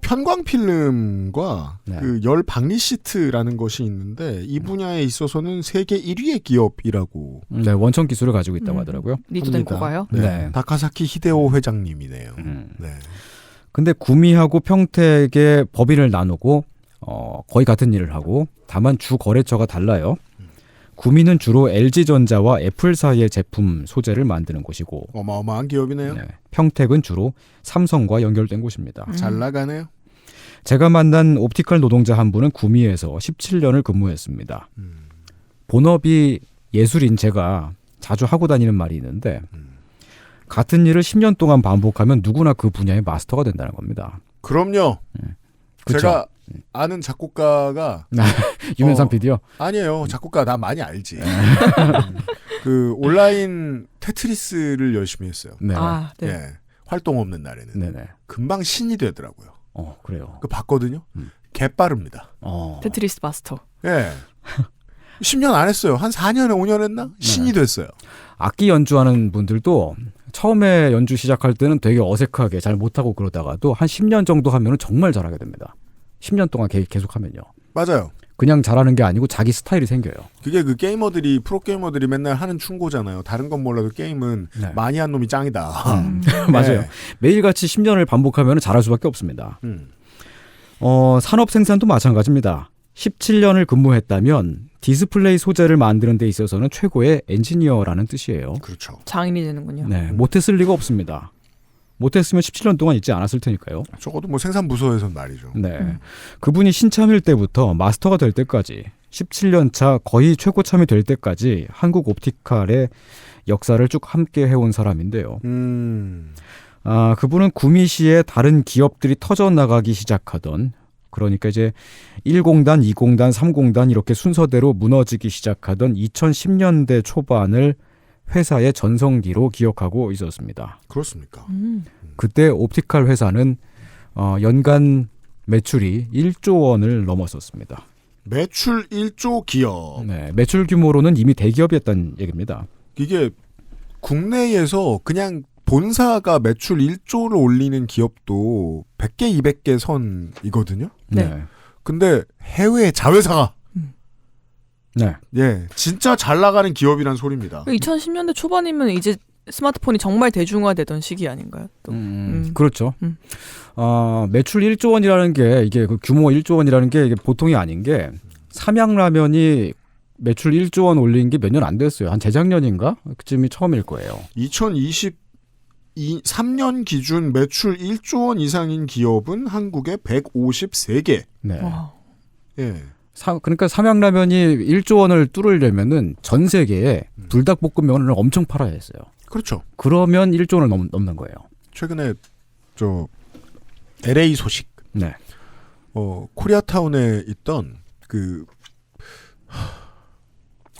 편광필름과 네. 그 열 박리 시트라는 것이 있는데 이 분야에 있어서는 세계 1위의 기업이라고. 네, 원천 기술을 가지고 있다고 하더라고요. 니토덴코가요? 네. 네. 다카사키 히데오 회장님이네요. 네. 근데 구미하고 평택의 법인을 나누고 거의 같은 일을 하고 다만 주 거래처가 달라요. 구미는 주로 LG전자와 애플 사이의 제품 소재를 만드는 곳이고 어마어마한 기업이네요. 네, 평택은 주로 삼성과 연결된 곳입니다. 잘 나가네요. 제가 만난 옵티컬 노동자 한 분은 구미에서 17년을 근무했습니다. 본업이 예술인 제가 자주 하고 다니는 말이 있는데 같은 일을 10년 동안 반복하면 누구나 그 분야의 마스터가 된다는 겁니다. 그럼요. 그쵸? 제가 아는 작곡가가 유면상 PD요? 아니에요. 작곡가 나 많이 알지. 그 온라인 테트리스를 열심히 했어요. 네. 네. 예. 활동 없는 날에는 네네. 금방 신이 되더라고요. 그래요. 그 봤거든요. 개빠릅니다. 테트리스 마스터. 예. 10년 안 했어요. 한 4년에 5년 했나? 신이 됐어요. 악기 연주하는 분들도 처음에 연주 시작할 때는 되게 어색하게 잘 못하고 그러다가도 한 10년 정도 하면 정말 잘하게 됩니다. 10년 동안 계속 하면요. 맞아요. 그냥 잘하는 게 아니고 자기 스타일이 생겨요. 그게 그 게이머들이 프로게이머들이 맨날 하는 충고잖아요. 다른 건 몰라도 게임은 네. 많이 한 놈이 짱이다. 맞아요. 네. 매일같이 10년을 반복하면 잘할 수밖에 없습니다. 산업 생산도 마찬가지입니다. 17년을 근무했다면 디스플레이 소재를 만드는 데 있어서는 최고의 엔지니어라는 뜻이에요. 그렇죠. 장인이 되는군요. 네, 못했을 리가 없습니다. 못했으면 17년 동안 있지 않았을 테니까요. 적어도 뭐 생산 부서에선 말이죠. 네, 그분이 신참일 때부터 마스터가 될 때까지 17년 차 거의 최고참이 될 때까지 한국 옵티칼의 역사를 쭉 함께 해온 사람인데요. 그분은 구미시의 다른 기업들이 터져나가기 시작하던 그러니까 이제 1공단, 2공단, 3공단 이렇게 순서대로 무너지기 시작하던 2010년대 초반을 회사의 전성기로 기억하고 있었습니다. 그렇습니까? 그때 옵티칼 회사는 연간 매출이 1조 원을 넘었었습니다. 매출 1조 기업. 네, 매출 규모로는 이미 대기업이었다는 얘기입니다. 이게 국내에서 그냥 본사가 매출 1조를 올리는 기업도 100개, 200개 선이거든요. 네. 근데 해외 자회사가 네. 예, 진짜 잘 나가는 기업이란 소리입니다. 2010년대 초반이면 이제 스마트폰이 정말 대중화되던 시기 아닌가요? 또. 그렇죠. 매출 1조 원이라는 게 이게 그 규모 1조 원이라는 게 이게 보통이 아닌 게 삼양라면이 매출 1조 원 올린 게 몇 년 안 됐어요. 한 재작년인가? 그쯤이 처음일 거예요. 2023년 기준 매출 1조 원 이상인 기업은 한국에 153개. 네. 예. 그러니까 삼양라면이 1조 원을 뚫으려면은 전 세계에 불닭볶음면을 엄청 팔아야 했어요. 그렇죠. 그러면 1조 원을 넘는 거예요. 최근에 LA 소식. 네. 코리아타운에 있던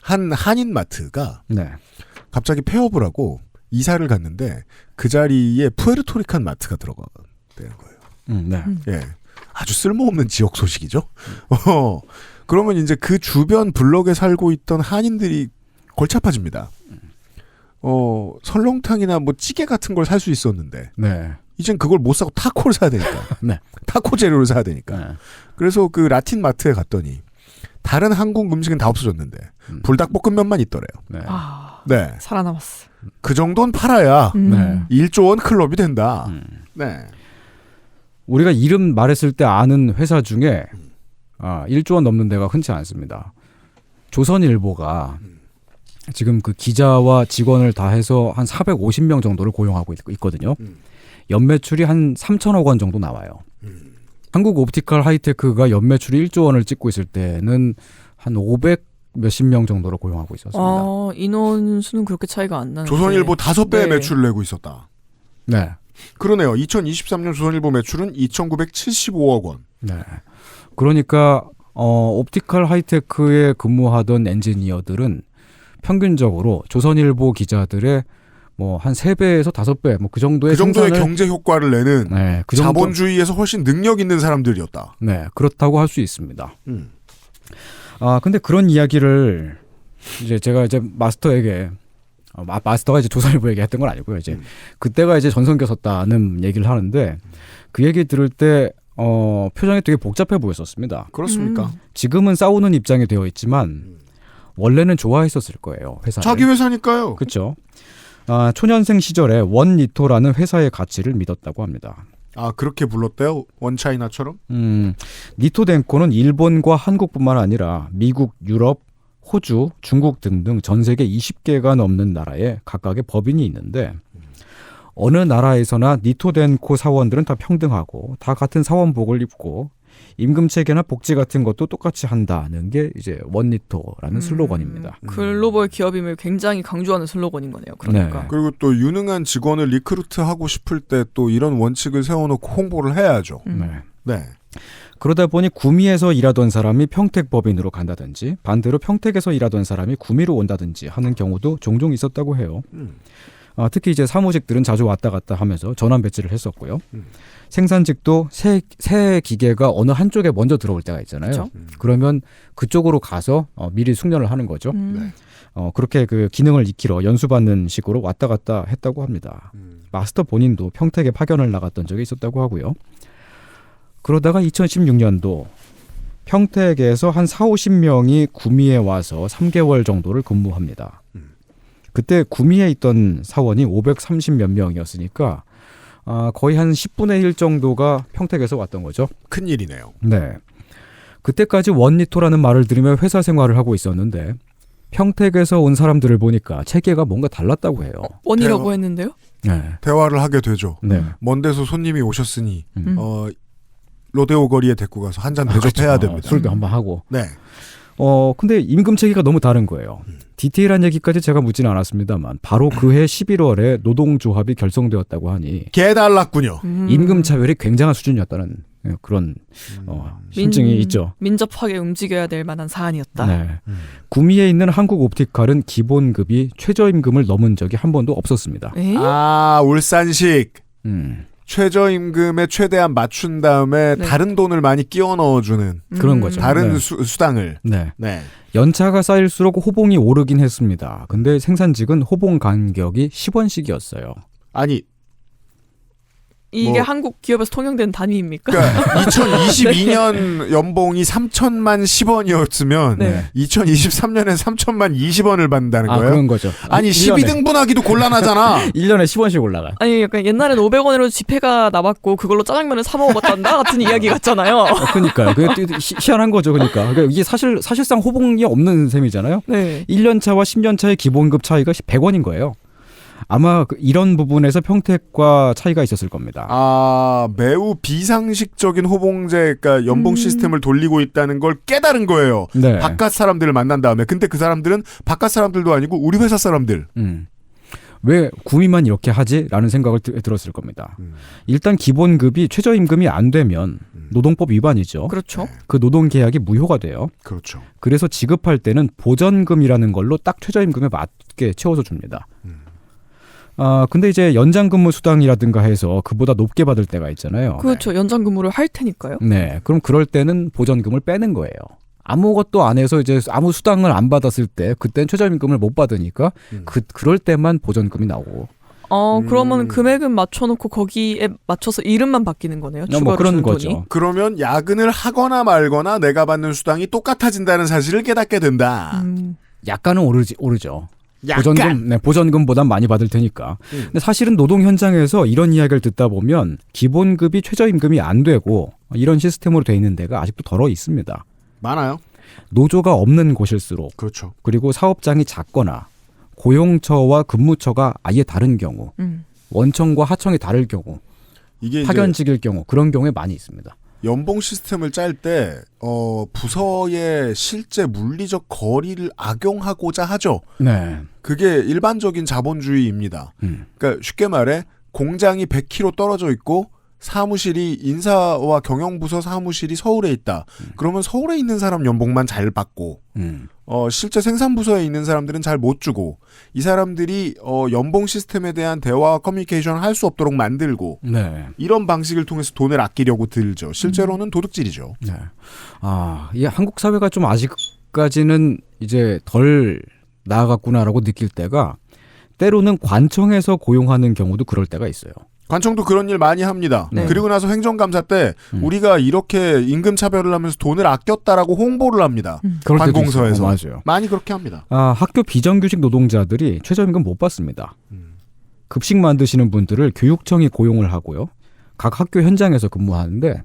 한인 마트가 네. 갑자기 폐업을 하고 이사를 갔는데 그 자리에 푸에르토리칸 마트가 들어가는 거예요. 네. 예. 아주 쓸모없는 지역 소식이죠. 그러면 이제 그 주변 블럭에 살고 있던 한인들이 골치 아파집니다. 설렁탕이나 뭐 찌개 같은 걸 살 수 있었는데, 네. 이젠 그걸 못 사고 타코를 사야 되니까. 네. 타코 재료를 사야 되니까. 네. 그래서 그 라틴 마트에 갔더니 다른 한국 음식은 다 없어졌는데 불닭볶음면만 있더래요. 네. 네. 살아남았어. 그 정도는 팔아야 네. 1조 원 클럽이 된다. 네. 우리가 이름 말했을 때 아는 회사 중에 1조 원 넘는 데가 흔치 않습니다. 조선일보가 지금 그 기자와 직원을 다 해서 한 450명 정도를 고용하고 있거든요. 연매출이 한 3천억 원 정도 나와요. 한국 옵티컬 하이테크가 연매출이 1조 원을 찍고 있을 때는 한 500 몇십 명 정도로 고용하고 있었습니다. 인원 수는 그렇게 차이가 안 나는데. 조선일보 5배의 네. 매출을 내고 있었다. 네. 그러네요. 2023년 조선일보 매출은 2,975억 원. 네. 그러니까 옵티컬 하이테크에 근무하던 엔지니어들은 평균적으로 조선일보 기자들의 뭐 한 3배에서 5배 뭐 그 정도의 경제 효과를 내는 네, 그 자본주의에서 훨씬 능력 있는 사람들이었다. 네, 그렇다고 할 수 있습니다. 근데 그런 이야기를 이제 제가 이제 마스터에게 마스터가 이제 조선일보에게 했던 건 아니고요. 이제 그때가 이제 전성기 섰다는 얘기를 하는데 그 얘기 들을 때 표정이 되게 복잡해 보였었습니다. 그렇습니까? 지금은 싸우는 입장이 되어 있지만 원래는 좋아했었을 거예요. 회사를. 자기 회사니까요. 그렇죠. 초년생 시절에 원니토라는 회사의 가치를 믿었다고 합니다. 그렇게 불렀대요? 원차이나처럼? 니토덴코는 일본과 한국뿐만 아니라 미국, 유럽, 호주, 중국 등등 전 세계 20개가 넘는 나라에 각각의 법인이 있는데 어느 나라에서나 니토덴코 사원들은 다 평등하고 다 같은 사원복을 입고 임금 체계나 복지 같은 것도 똑같이 한다는 게 이제 원니토라는 슬로건입니다. 글로벌 기업임을 굉장히 강조하는 슬로건인 거네요. 그러니까. 네. 그리고 또 유능한 직원을 리크루트하고 싶을 때 또 이런 원칙을 세워놓고 홍보를 해야죠. 네. 그러다 보니 구미에서 일하던 사람이 평택법인으로 간다든지 반대로 평택에서 일하던 사람이 구미로 온다든지 하는 경우도 종종 있었다고 해요. 특히 이제 사무직들은 자주 왔다 갔다 하면서 전환 배치를 했었고요. 생산직도 새 기계가 어느 한쪽에 먼저 들어올 때가 있잖아요. 그쵸? 그러면 그쪽으로 가서 미리 숙련을 하는 거죠. 네. 그렇게 그 기능을 익히러 연수받는 식으로 왔다 갔다 했다고 합니다. 마스터 본인도 평택에 파견을 나갔던 적이 있었다고 하고요. 그러다가 2016년도 평택에서 한 40-50명이 구미에 와서 3개월 정도를 근무합니다. 그때 구미에 있던 사원이 530몇 명이었으니까 거의 한 10분의 1 정도가 평택에서 왔던 거죠. 큰일이네요. 네. 그때까지 원니토라는 말을 들으며 회사 생활을 하고 있었는데 평택에서 온 사람들을 보니까 체계가 뭔가 달랐다고 해요. 원이라고 했는데요? 네. 대화를 하게 되죠. 네. 먼 데서 손님이 오셨으니 로데오 거리에 데리고 가서 한 잔 대접해야 됩니다. 술도 한번 하고. 네. 근데 임금 체계가 너무 다른 거예요. 디테일한 얘기까지 제가 묻지는 않았습니다만 바로 그해 11월에 노동조합이 결성되었다고 하니 개달랐군요. 임금 차별이 굉장한 수준이었다는 그런 심증이 있죠. 민접하게 움직여야 될 만한 사안이었다. 네. 구미에 있는 한국옵티칼은 기본급이 최저임금을 넘은 적이 한 번도 없었습니다. 울산식. 최저임금에 최대한 맞춘 다음에 네. 다른 돈을 많이 끼워 넣어주는 그런 거죠. 다른 네. 수당을. 네. 네. 연차가 쌓일수록 호봉이 오르긴 했습니다. 근데 생산직은 호봉 간격이 10원씩이었어요. 아니 이게 한국 기업에서 통용된 단위입니까? 그러니까 2022년 연봉이 3천만 10원이었으면 네. 2023년에 3천만 20원을 받는다는 거예요? 그런 거죠. 아니 12등분하기도 곤란하잖아. 1년에 10원씩 올라가요. 아니 약간 옛날엔 500원으로 지폐가 나왔고 그걸로 짜장면을 사 먹어봤단다 같은 이야기 같잖아요. 그러니까요. 그게 희한한 거죠. 그러니까 이게 사실상 호봉이 없는 셈이잖아요. 네. 1년 차와 10년 차의 기본급 차이가 100원인 거예요. 아마 이런 부분에서 평택과 차이가 있었을 겁니다. 매우 비상식적인 호봉제, 그러니까 연봉 시스템을 돌리고 있다는 걸 깨달은 거예요. 네. 바깥 사람들을 만난 다음에. 근데 그 사람들은 바깥 사람들도 아니고 우리 회사 사람들. 왜 구미만 이렇게 하지? 라는 생각을 들었을 겁니다. 일단 기본급이 최저임금이 안 되면 노동법 위반이죠. 그렇죠. 그 노동계약이 무효가 돼요. 그렇죠. 그래서 지급할 때는 보전금이라는 걸로 딱 최저임금에 맞게 채워서 줍니다. 근데 이제 연장근무 수당이라든가 해서 그보다 높게 받을 때가 있잖아요. 그렇죠. 연장 근무를 할 테니까요. 네. 그럼 그럴 때는 보전금을 빼는 거예요. 아무것도 안 해서 이제 아무 수당을 안 받았을 때 그때는 최저임금을 못 받으니까 그럴 때만 보전금이 나오고. 그러면 금액은 맞춰놓고 거기에 맞춰서 이름만 바뀌는 거네요. 뭐 그런 주는 거죠. 돈이. 그러면 야근을 하거나 말거나 내가 받는 수당이 똑같아진다는 사실을 깨닫게 된다. 약간은 오르죠. 약간. 보전금보단 많이 받을 테니까. 근데 사실은 노동 현장에서 이런 이야기를 듣다 보면 기본급이 최저임금이 안 되고 이런 시스템으로 돼 있는 데가 아직도 덜어 있습니다. 많아요. 노조가 없는 곳일수록. 그렇죠. 그리고 사업장이 작거나 고용처와 근무처가 아예 다른 경우, 원청과 하청이 다를 경우, 이게 파견직일 경우 그런 경우에 많이 있습니다. 연봉 시스템을 짤 때 부서의 실제 물리적 거리를 악용하고자 하죠. 네. 그게 일반적인 자본주의입니다. 그러니까 쉽게 말해 공장이 100km 떨어져 있고 사무실이 인사와 경영부서 사무실이 서울에 있다. 그러면 서울에 있는 사람 연봉만 잘 받고 실제 생산부서에 있는 사람들은 잘 못 주고 이 사람들이 연봉 시스템에 대한 대화와 커뮤니케이션을 할 수 없도록 만들고 네. 이런 방식을 통해서 돈을 아끼려고 들죠. 실제로는 도둑질이죠. 네. 이 한국 사회가 좀 아직까지는 이제 덜 나아갔구나라고 느낄 때가 때로는 관청에서 고용하는 경우도 그럴 때가 있어요. 관청도 그런 일 많이 합니다. 네. 그리고 나서 행정감사 때 우리가 이렇게 임금 차별을 하면서 돈을 아꼈다라고 홍보를 합니다. 관공서에서. 맞아요. 많이 그렇게 합니다. 학교 비정규직 노동자들이 최저임금 못 받습니다. 급식 만드시는 분들을 교육청이 고용을 하고요. 각 학교 현장에서 근무하는데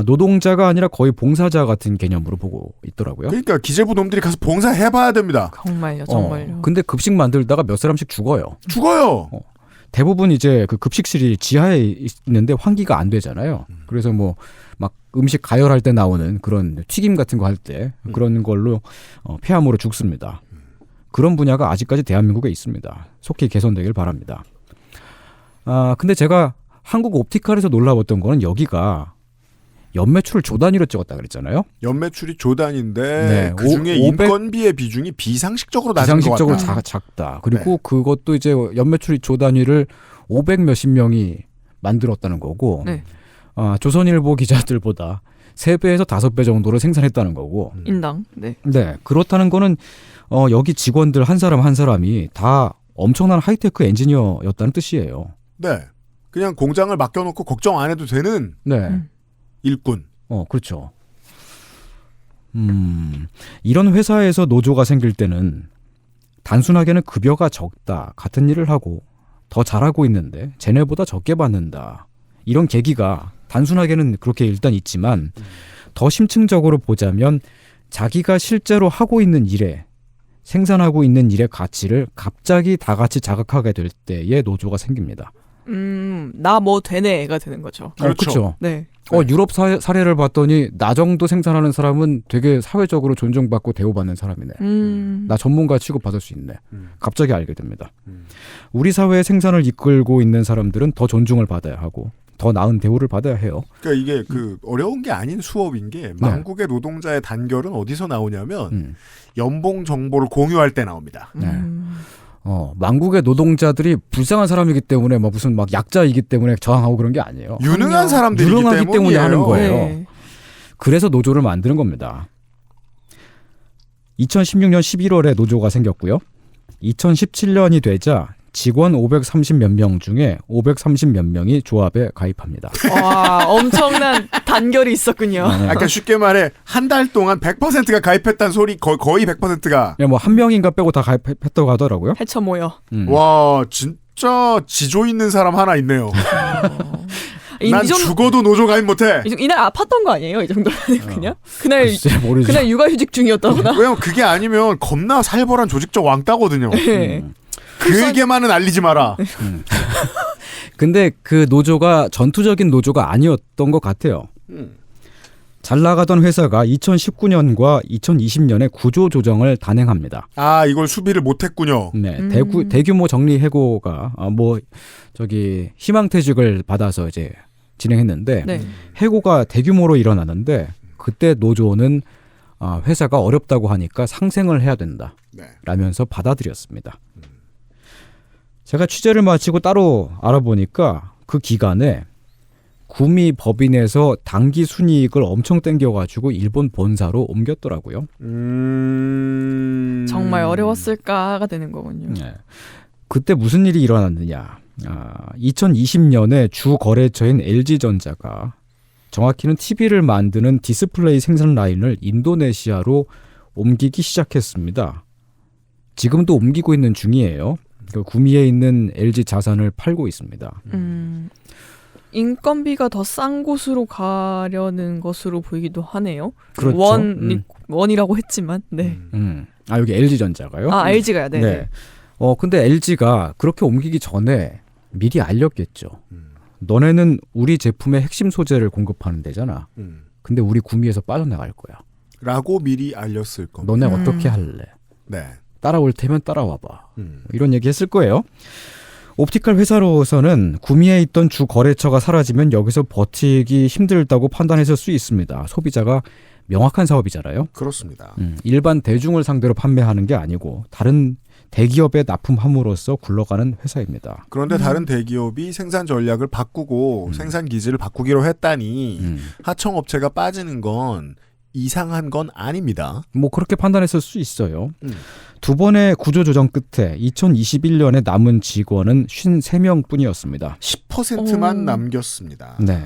노동자가 아니라 거의 봉사자 같은 개념으로 보고 있더라고요. 그러니까 기재부 놈들이 가서 봉사해봐야 됩니다. 정말요. 근데 급식 만들다가 몇 사람씩 죽어요. 죽어요. 대부분 이제 그 급식실이 지하에 있는데 환기가 안 되잖아요. 그래서 뭐 막 음식 가열할 때 나오는 그런 튀김 같은 거 할 때 그런 걸로 폐암으로 죽습니다. 그런 분야가 아직까지 대한민국에 있습니다. 속히 개선되길 바랍니다. 근데 제가 한국 옵티칼에서 놀라웠던 거는 여기가 연매출을 조 단위로 찍었다 그랬잖아요. 연매출이 조 단위인데 네, 그중에 인건비의 비중이 비상식적으로 낮은 것 같다. 작다. 그리고 그것도 이제 연매출이 조 단위를 500 몇십 명이 만들었다는 거고 조선일보 기자들보다 3배에서 5배 정도로 생산했다는 거고. 인당. 네. 네. 그렇다는 거는 여기 직원들 한 사람 한 사람이 다 엄청난 하이테크 엔지니어였다는 뜻이에요. 네. 그냥 공장을 맡겨놓고 걱정 안 해도 되는 일꾼. 그렇죠. 이런 회사에서 노조가 생길 때는 단순하게는 급여가 적다, 같은 일을 하고 더 잘하고 있는데 쟤네보다 적게 받는다. 이런 계기가 단순하게는 그렇게 일단 있지만 더 심층적으로 보자면 자기가 실제로 하고 있는 일에 생산하고 있는 일의 가치를 갑자기 다 같이 자각하게 될 때에 노조가 생깁니다. 나 뭐 되네가 되는 거죠. 그렇죠. 네. 유럽 사례를 봤더니 나 정도 생산하는 사람은 되게 사회적으로 존중받고 대우받는 사람이네. 나 전문가 취급받을 수 있네. 갑자기 알게 됩니다. 우리 사회의 생산을 이끌고 있는 사람들은 더 존중을 받아야 하고 더 나은 대우를 받아야 해요. 그러니까 이게 어려운 게 아닌 수업인 게 망국의 노동자의 단결은 어디서 나오냐면 연봉 정보를 공유할 때 나옵니다. 망국의 노동자들이 불쌍한 사람이기 때문에 무슨 약자이기 때문에 저항하고 그런 게 아니에요. 유능한 사람들이기 유능하기 때문에 하는 거예요. 네. 그래서 노조를 만드는 겁니다. 2016년 11월에 노조가 생겼고요. 2017년이 되자 직원 530 몇 명 중에 530 몇 명이 조합에 가입합니다. 와, 엄청난 단결이 있었군요. 아까 쉽게 말해 한 달 동안 100%가 가입했다는 소리 거의 100%가 한 명인가 빼고 다 가입했다고 하더라고요. 해쳐 모여. 와 진짜 지조 있는 사람 하나 있네요. 난 죽어도 노조 가입 못해. 이날 아팠던 거 아니에요? 이 정도면 그냥 그날 육아휴직 중이었다거나. 왜냐면 그게 아니면 겁나 살벌한 조직적 왕따거든요. 그에게만은 알리지 마라. 근데 그 노조가 전투적인 노조가 아니었던 것 같아요. 잘 나가던 회사가 2019년과 2020년에 구조 조정을 단행합니다. 이걸 수비를 못했군요. 네, 대규모 정리 해고가 희망퇴직을 받아서 이제 진행했는데 해고가 대규모로 일어나는데 그때 노조는 회사가 어렵다고 하니까 상생을 해야 된다. 라면서 받아들였습니다. 제가 취재를 마치고 따로 알아보니까 그 기간에 구미 법인에서 단기 순이익을 엄청 땡겨가지고 일본 본사로 옮겼더라고요. 정말 어려웠을까가 되는 거군요. 네. 그때 무슨 일이 일어났느냐. 2020년에 주 거래처인 LG전자가 정확히는 TV를 만드는 디스플레이 생산 라인을 인도네시아로 옮기기 시작했습니다. 지금도 옮기고 있는 중이에요. 구미에 있는 LG 자산을 팔고 있습니다. 인건비가 더 싼 곳으로 가려는 것으로 보이기도 하네요. 그렇죠. 원이라고 했지만, 네. 여기 LG전자가요? LG가요, 네. 네. 근데 LG가 그렇게 옮기기 전에 미리 알렸겠죠. 너네는 우리 제품의 핵심 소재를 공급하는 데잖아. 근데 우리 구미에서 빠져나갈 거야. 라고 미리 알렸을 겁니다. 너네 어떻게 할래? 네. 따라올 테면 따라와봐. 이런 얘기 했을 거예요. 옵티컬 회사로서는 구미에 있던 주 거래처가 사라지면 여기서 버티기 힘들다고 판단했을 수 있습니다. 소비자가 명확한 사업이잖아요. 그렇습니다. 일반 대중을 상대로 판매하는 게 아니고 다른 대기업에 납품함으로써 굴러가는 회사입니다. 그런데 다른 대기업이 생산 전략을 바꾸고 생산 기지를 바꾸기로 했다니 하청업체가 빠지는 건 이상한 건 아닙니다. 뭐 그렇게 판단했을 수 있어요. 두 번의 구조조정 끝에 2021년에 남은 직원은 53명뿐이었습니다. 10%만 남겼습니다. 네.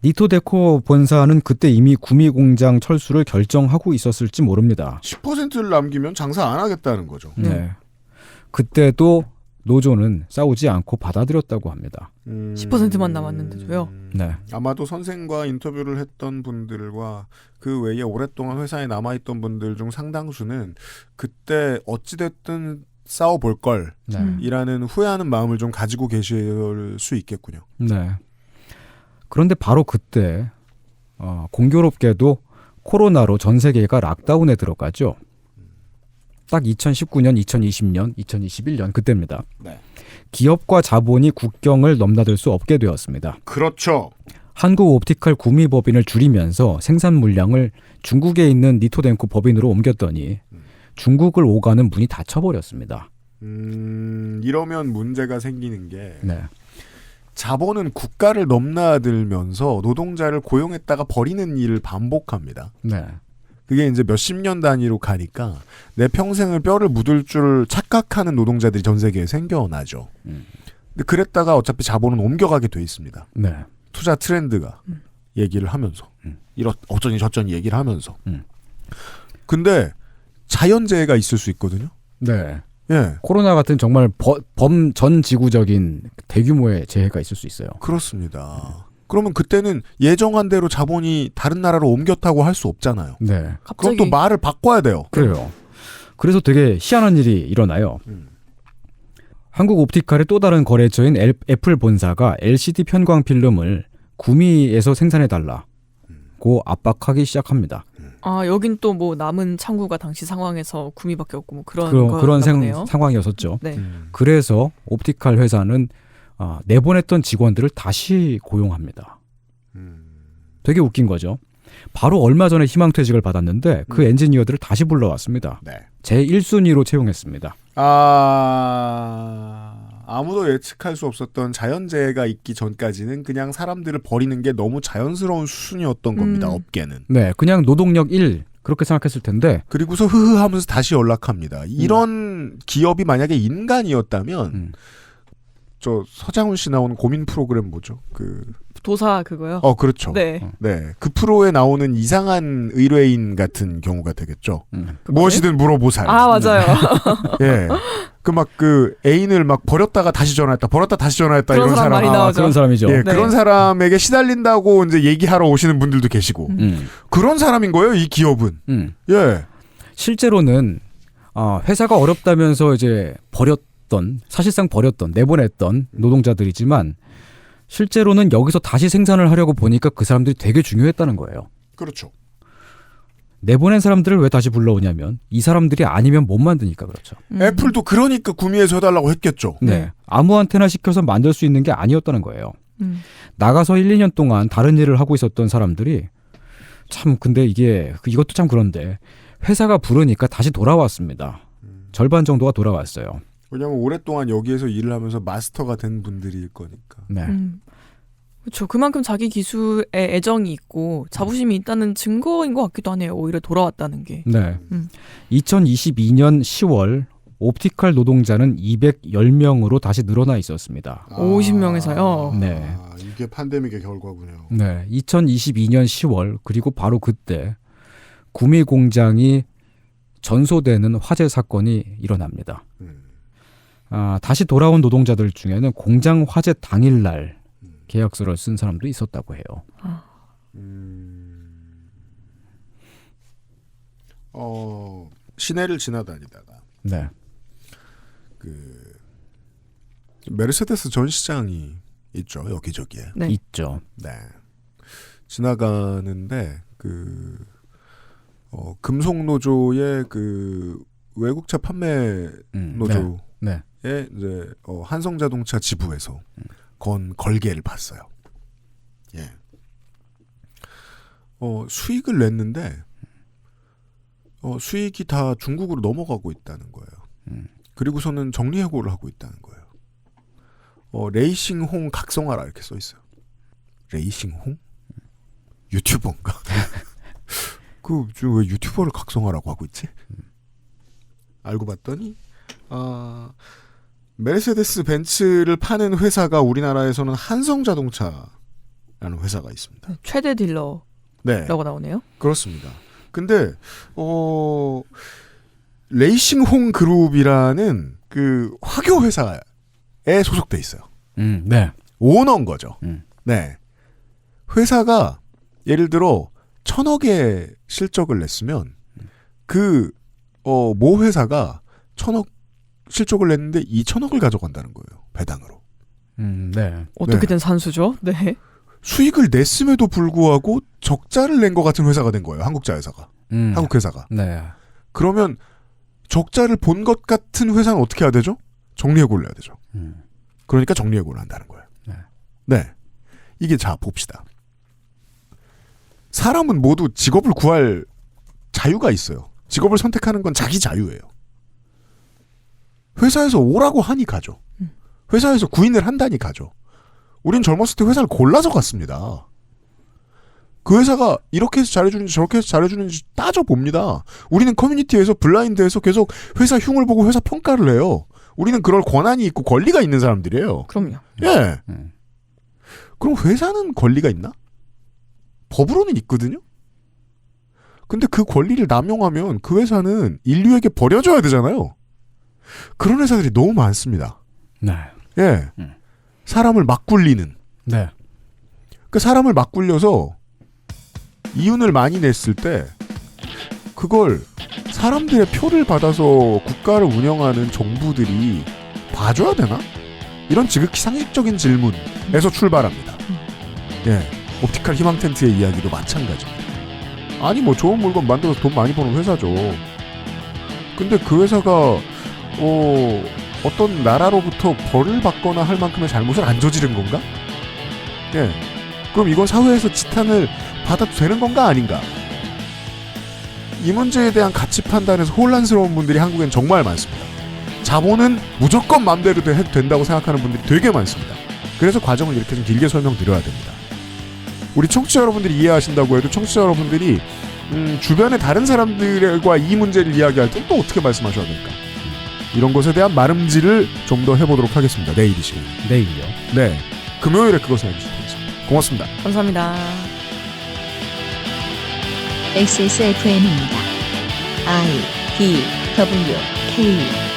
니토데코 본사는 그때 이미 구미 공장 철수를 결정하고 있었을지 모릅니다. 10%를 남기면 장사 안 하겠다는 거죠. 네. 그때도 노조는 싸우지 않고 받아들였다고 합니다. 10%만 남았는데도요. 네. 아마도 선생과 인터뷰를 했던 분들과 그 외에 오랫동안 회사에 남아있던 분들 중 상당수는 그때 어찌됐든 싸워볼 걸 이라는 후회하는 마음을 좀 가지고 계실 수 있겠군요. 네. 그런데 바로 그때 공교롭게도 코로나로 전 세계가 락다운에 들어가죠. 딱 2019년, 2020년, 2021년 그때입니다. 네. 기업과 자본이 국경을 넘나들 수 없게 되었습니다. 그렇죠. 한국 옵티컬 구미 법인을 줄이면서 생산 물량을 중국에 있는 니토덴코 법인으로 옮겼더니 중국을 오가는 문이 닫혀버렸습니다. 이러면 문제가 생기는 게 네. 자본은 국가를 넘나들면서 노동자를 고용했다가 버리는 일을 반복합니다. 네. 그게 이제 몇십 년 단위로 가니까 내 평생을 뼈를 묻을 줄 착각하는 노동자들이 전 세계에 생겨나죠. 근데 그랬다가 어차피 자본은 옮겨가게 돼 있습니다. 네. 투자 트렌드가 얘기를 하면서 어쩌니 저쩌니 얘기를 하면서 근데 자연재해가 있을 수 있거든요. 네. 예. 코로나 같은 정말 전 지구적인 대규모의 재해가 있을 수 있어요. 그렇습니다. 그러면 그때는 예정한 대로 자본이 다른 나라로 옮겼다고 할 수 없잖아요. 네. 그럼 또 말을 바꿔야 돼요. 그래요. 그래서 되게 희한한 일이 일어나요. 한국 옵티컬의 또 다른 거래처인 애플 본사가 LCD 편광 필름을 구미에서 생산해달라고 압박하기 시작합니다. 아, 여긴 또 뭐 남은 창구가 당시 상황에서 구미밖에 없고 뭐 그런 상황이었었죠. 네. 그래서 옵티컬 회사는 내보냈던 직원들을 다시 고용합니다. 되게 웃긴 거죠. 바로 얼마 전에 희망퇴직을 받았는데 그 엔지니어들을 다시 불러왔습니다. 네. 제1순위로 채용했습니다. 아무도 예측할 수 없었던 자연재해가 있기 전까지는 그냥 사람들을 버리는 게 너무 자연스러운 수순이었던 겁니다. 업계는. 네, 그냥 노동력 1 그렇게 생각했을 텐데 그리고서 흐흐 하면서 다시 연락합니다. 이런 기업이 만약에 인간이었다면 저 서장훈 씨 나오는 고민 프로그램 뭐죠? 도사 그거요? 그렇죠. 네. 네. 그 프로에 나오는 이상한 의뢰인 같은 경우가 되겠죠. 무엇이든 물어보살. 아, 맞아요. 예. 애인을 막 버렸다가 다시 전화했다. 버렸다 다시 전화했다. 그런 이런 사람 많이 나오죠. 그런 사람이죠. 예, 네. 그런 사람에게 시달린다고 이제 얘기하러 오시는 분들도 계시고. 그런 사람인 거예요, 이 기업은. 예. 실제로는 회사가 어렵다면서 이제 사실상 버렸던, 내보냈던 노동자들이지만 실제로는 여기서 다시 생산을 하려고 보니까 그 사람들이 되게 중요했다는 거예요. 그렇죠. 내보낸 사람들을 왜 다시 불러오냐면 이 사람들이 아니면 못 만드니까 그렇죠. 애플도 그러니까 구미에서 해달라고 했겠죠. 네. 아무한테나 시켜서 만들 수 있는 게 아니었다는 거예요. 나가서 1, 2년 동안 다른 일을 하고 있었던 사람들이 참 근데 이것도 참 그런데 회사가 부르니까 다시 돌아왔습니다. 절반 정도가 돌아왔어요. 왜냐하면 오랫동안 여기에서 일을 하면서 마스터가 된 분들일 거니까. 네. 그렇죠. 그만큼 자기 기술에 애정이 있고 자부심이 있다는 증거인 것 같기도 하네요. 오히려 돌아왔다는 게. 네. 2022년 10월 옵티컬 노동자는 210명으로 다시 늘어나 있었습니다. 50명에서요? 네. 이게 팬데믹의 결과군요. 네. 2022년 10월 그리고 바로 그때 구미 공장이 전소되는 화재 사건이 일어납니다. 다시 돌아온 노동자들 중에는 공장 화재 당일날 계약서를 쓴 사람도 있었다고 해요. 시내를 지나다니다가 네. 메르세데스 전시장이 있죠, 여기저기에. 네. 있죠. 네. 지나가는데 금속노조의 외국차 판매 노조의 네. 이제 한성자동차 지부에서 건 걸개를 봤어요. 예. 수익을 냈는데 수익이 다 중국으로 넘어가고 있다는 거예요. 그리고서는 정리해고를 하고 있다는 거예요. 레이싱홍 각성하라 이렇게 써 있어요. 레이싱홍? 유튜버인가? 왜 유튜버를 각성하라고 하고 있지? 알고 봤더니 메르세데스 벤츠를 파는 회사가 우리나라에서는 한성자동차라는 회사가 있습니다. 최대 딜러라고 네. 나오네요. 그렇습니다. 근데 레이싱홍 그룹이라는 그 화교 회사에 소속돼 있어요. 네. 오너인 거죠. 네. 회사가 예를 들어 1,000억의 실적을 냈으면 모 회사가 1,000억 실적을 냈는데 2,000억을 가져간다는 거예요. 배당으로. 네. 어떻게든 산수죠. 네. 수익을 냈음에도 불구하고 적자를 낸 것 같은 회사가 된 거예요. 한국자 회사가. 한국 회사가. 네. 그러면 적자를 본 것 같은 회사는 어떻게 해야 되죠? 정리해고를 해야 되죠. 그러니까 정리해고를 한다는 거예요. 네. 이게 자 봅시다. 사람은 모두 직업을 구할 자유가 있어요. 직업을 선택하는 건 자기 자유예요. 회사에서 오라고 하니 가죠. 회사에서 구인을 한다니 가죠. 우린 젊었을 때 회사를 골라서 갔습니다. 그 회사가 이렇게 해서 잘해주는지 저렇게 해서 잘해주는지 따져봅니다. 우리는 커뮤니티에서 블라인드에서 계속 회사 흉을 보고 회사 평가를 해요. 우리는 그럴 권한이 있고 권리가 있는 사람들이에요. 그럼요. 예. 그럼 회사는 권리가 있나? 법으로는 있거든요. 근데 그 권리를 남용하면 그 회사는 인류에게 버려줘야 되잖아요. 그런 회사들이 너무 많습니다. 네. 예. 사람을 막 굴리는. 네. 그 사람을 막 굴려서 이윤을 많이 냈을 때 그걸 사람들의 표를 받아서 국가를 운영하는 정부들이 봐줘야 되나? 이런 지극히 상식적인 질문에서 출발합니다. 예. 옵티컬 희망 텐트의 이야기도 마찬가지입니다. 아니 뭐 좋은 물건 만들어서 돈 많이 버는 회사죠. 근데 그 회사가 어떤 나라로부터 벌을 받거나 할 만큼의 잘못을 안 저지른 건가? 예. 그럼 이건 사회에서 지탄을 받아도 되는 건가 아닌가? 이 문제에 대한 가치 판단에서 혼란스러운 분들이 한국엔 정말 많습니다. 자본은 무조건 맘대로 해도 된다고 생각하는 분들이 되게 많습니다. 그래서 과정을 이렇게 좀 길게 설명드려야 됩니다. 우리 청취자 여러분들이 이해하신다고 해도 청취자 여러분들이 주변의 다른 사람들과 이 문제를 이야기할 때 또 어떻게 말씀하셔야 될까? 이런 것에 대한 마름질을 좀 더 해보도록 하겠습니다. 내일 이 시간. 내일이요? 네. 금요일에 그것을 해주시겠습니다. 고맙습니다. 감사합니다. XSFM입니다. I, D, W, K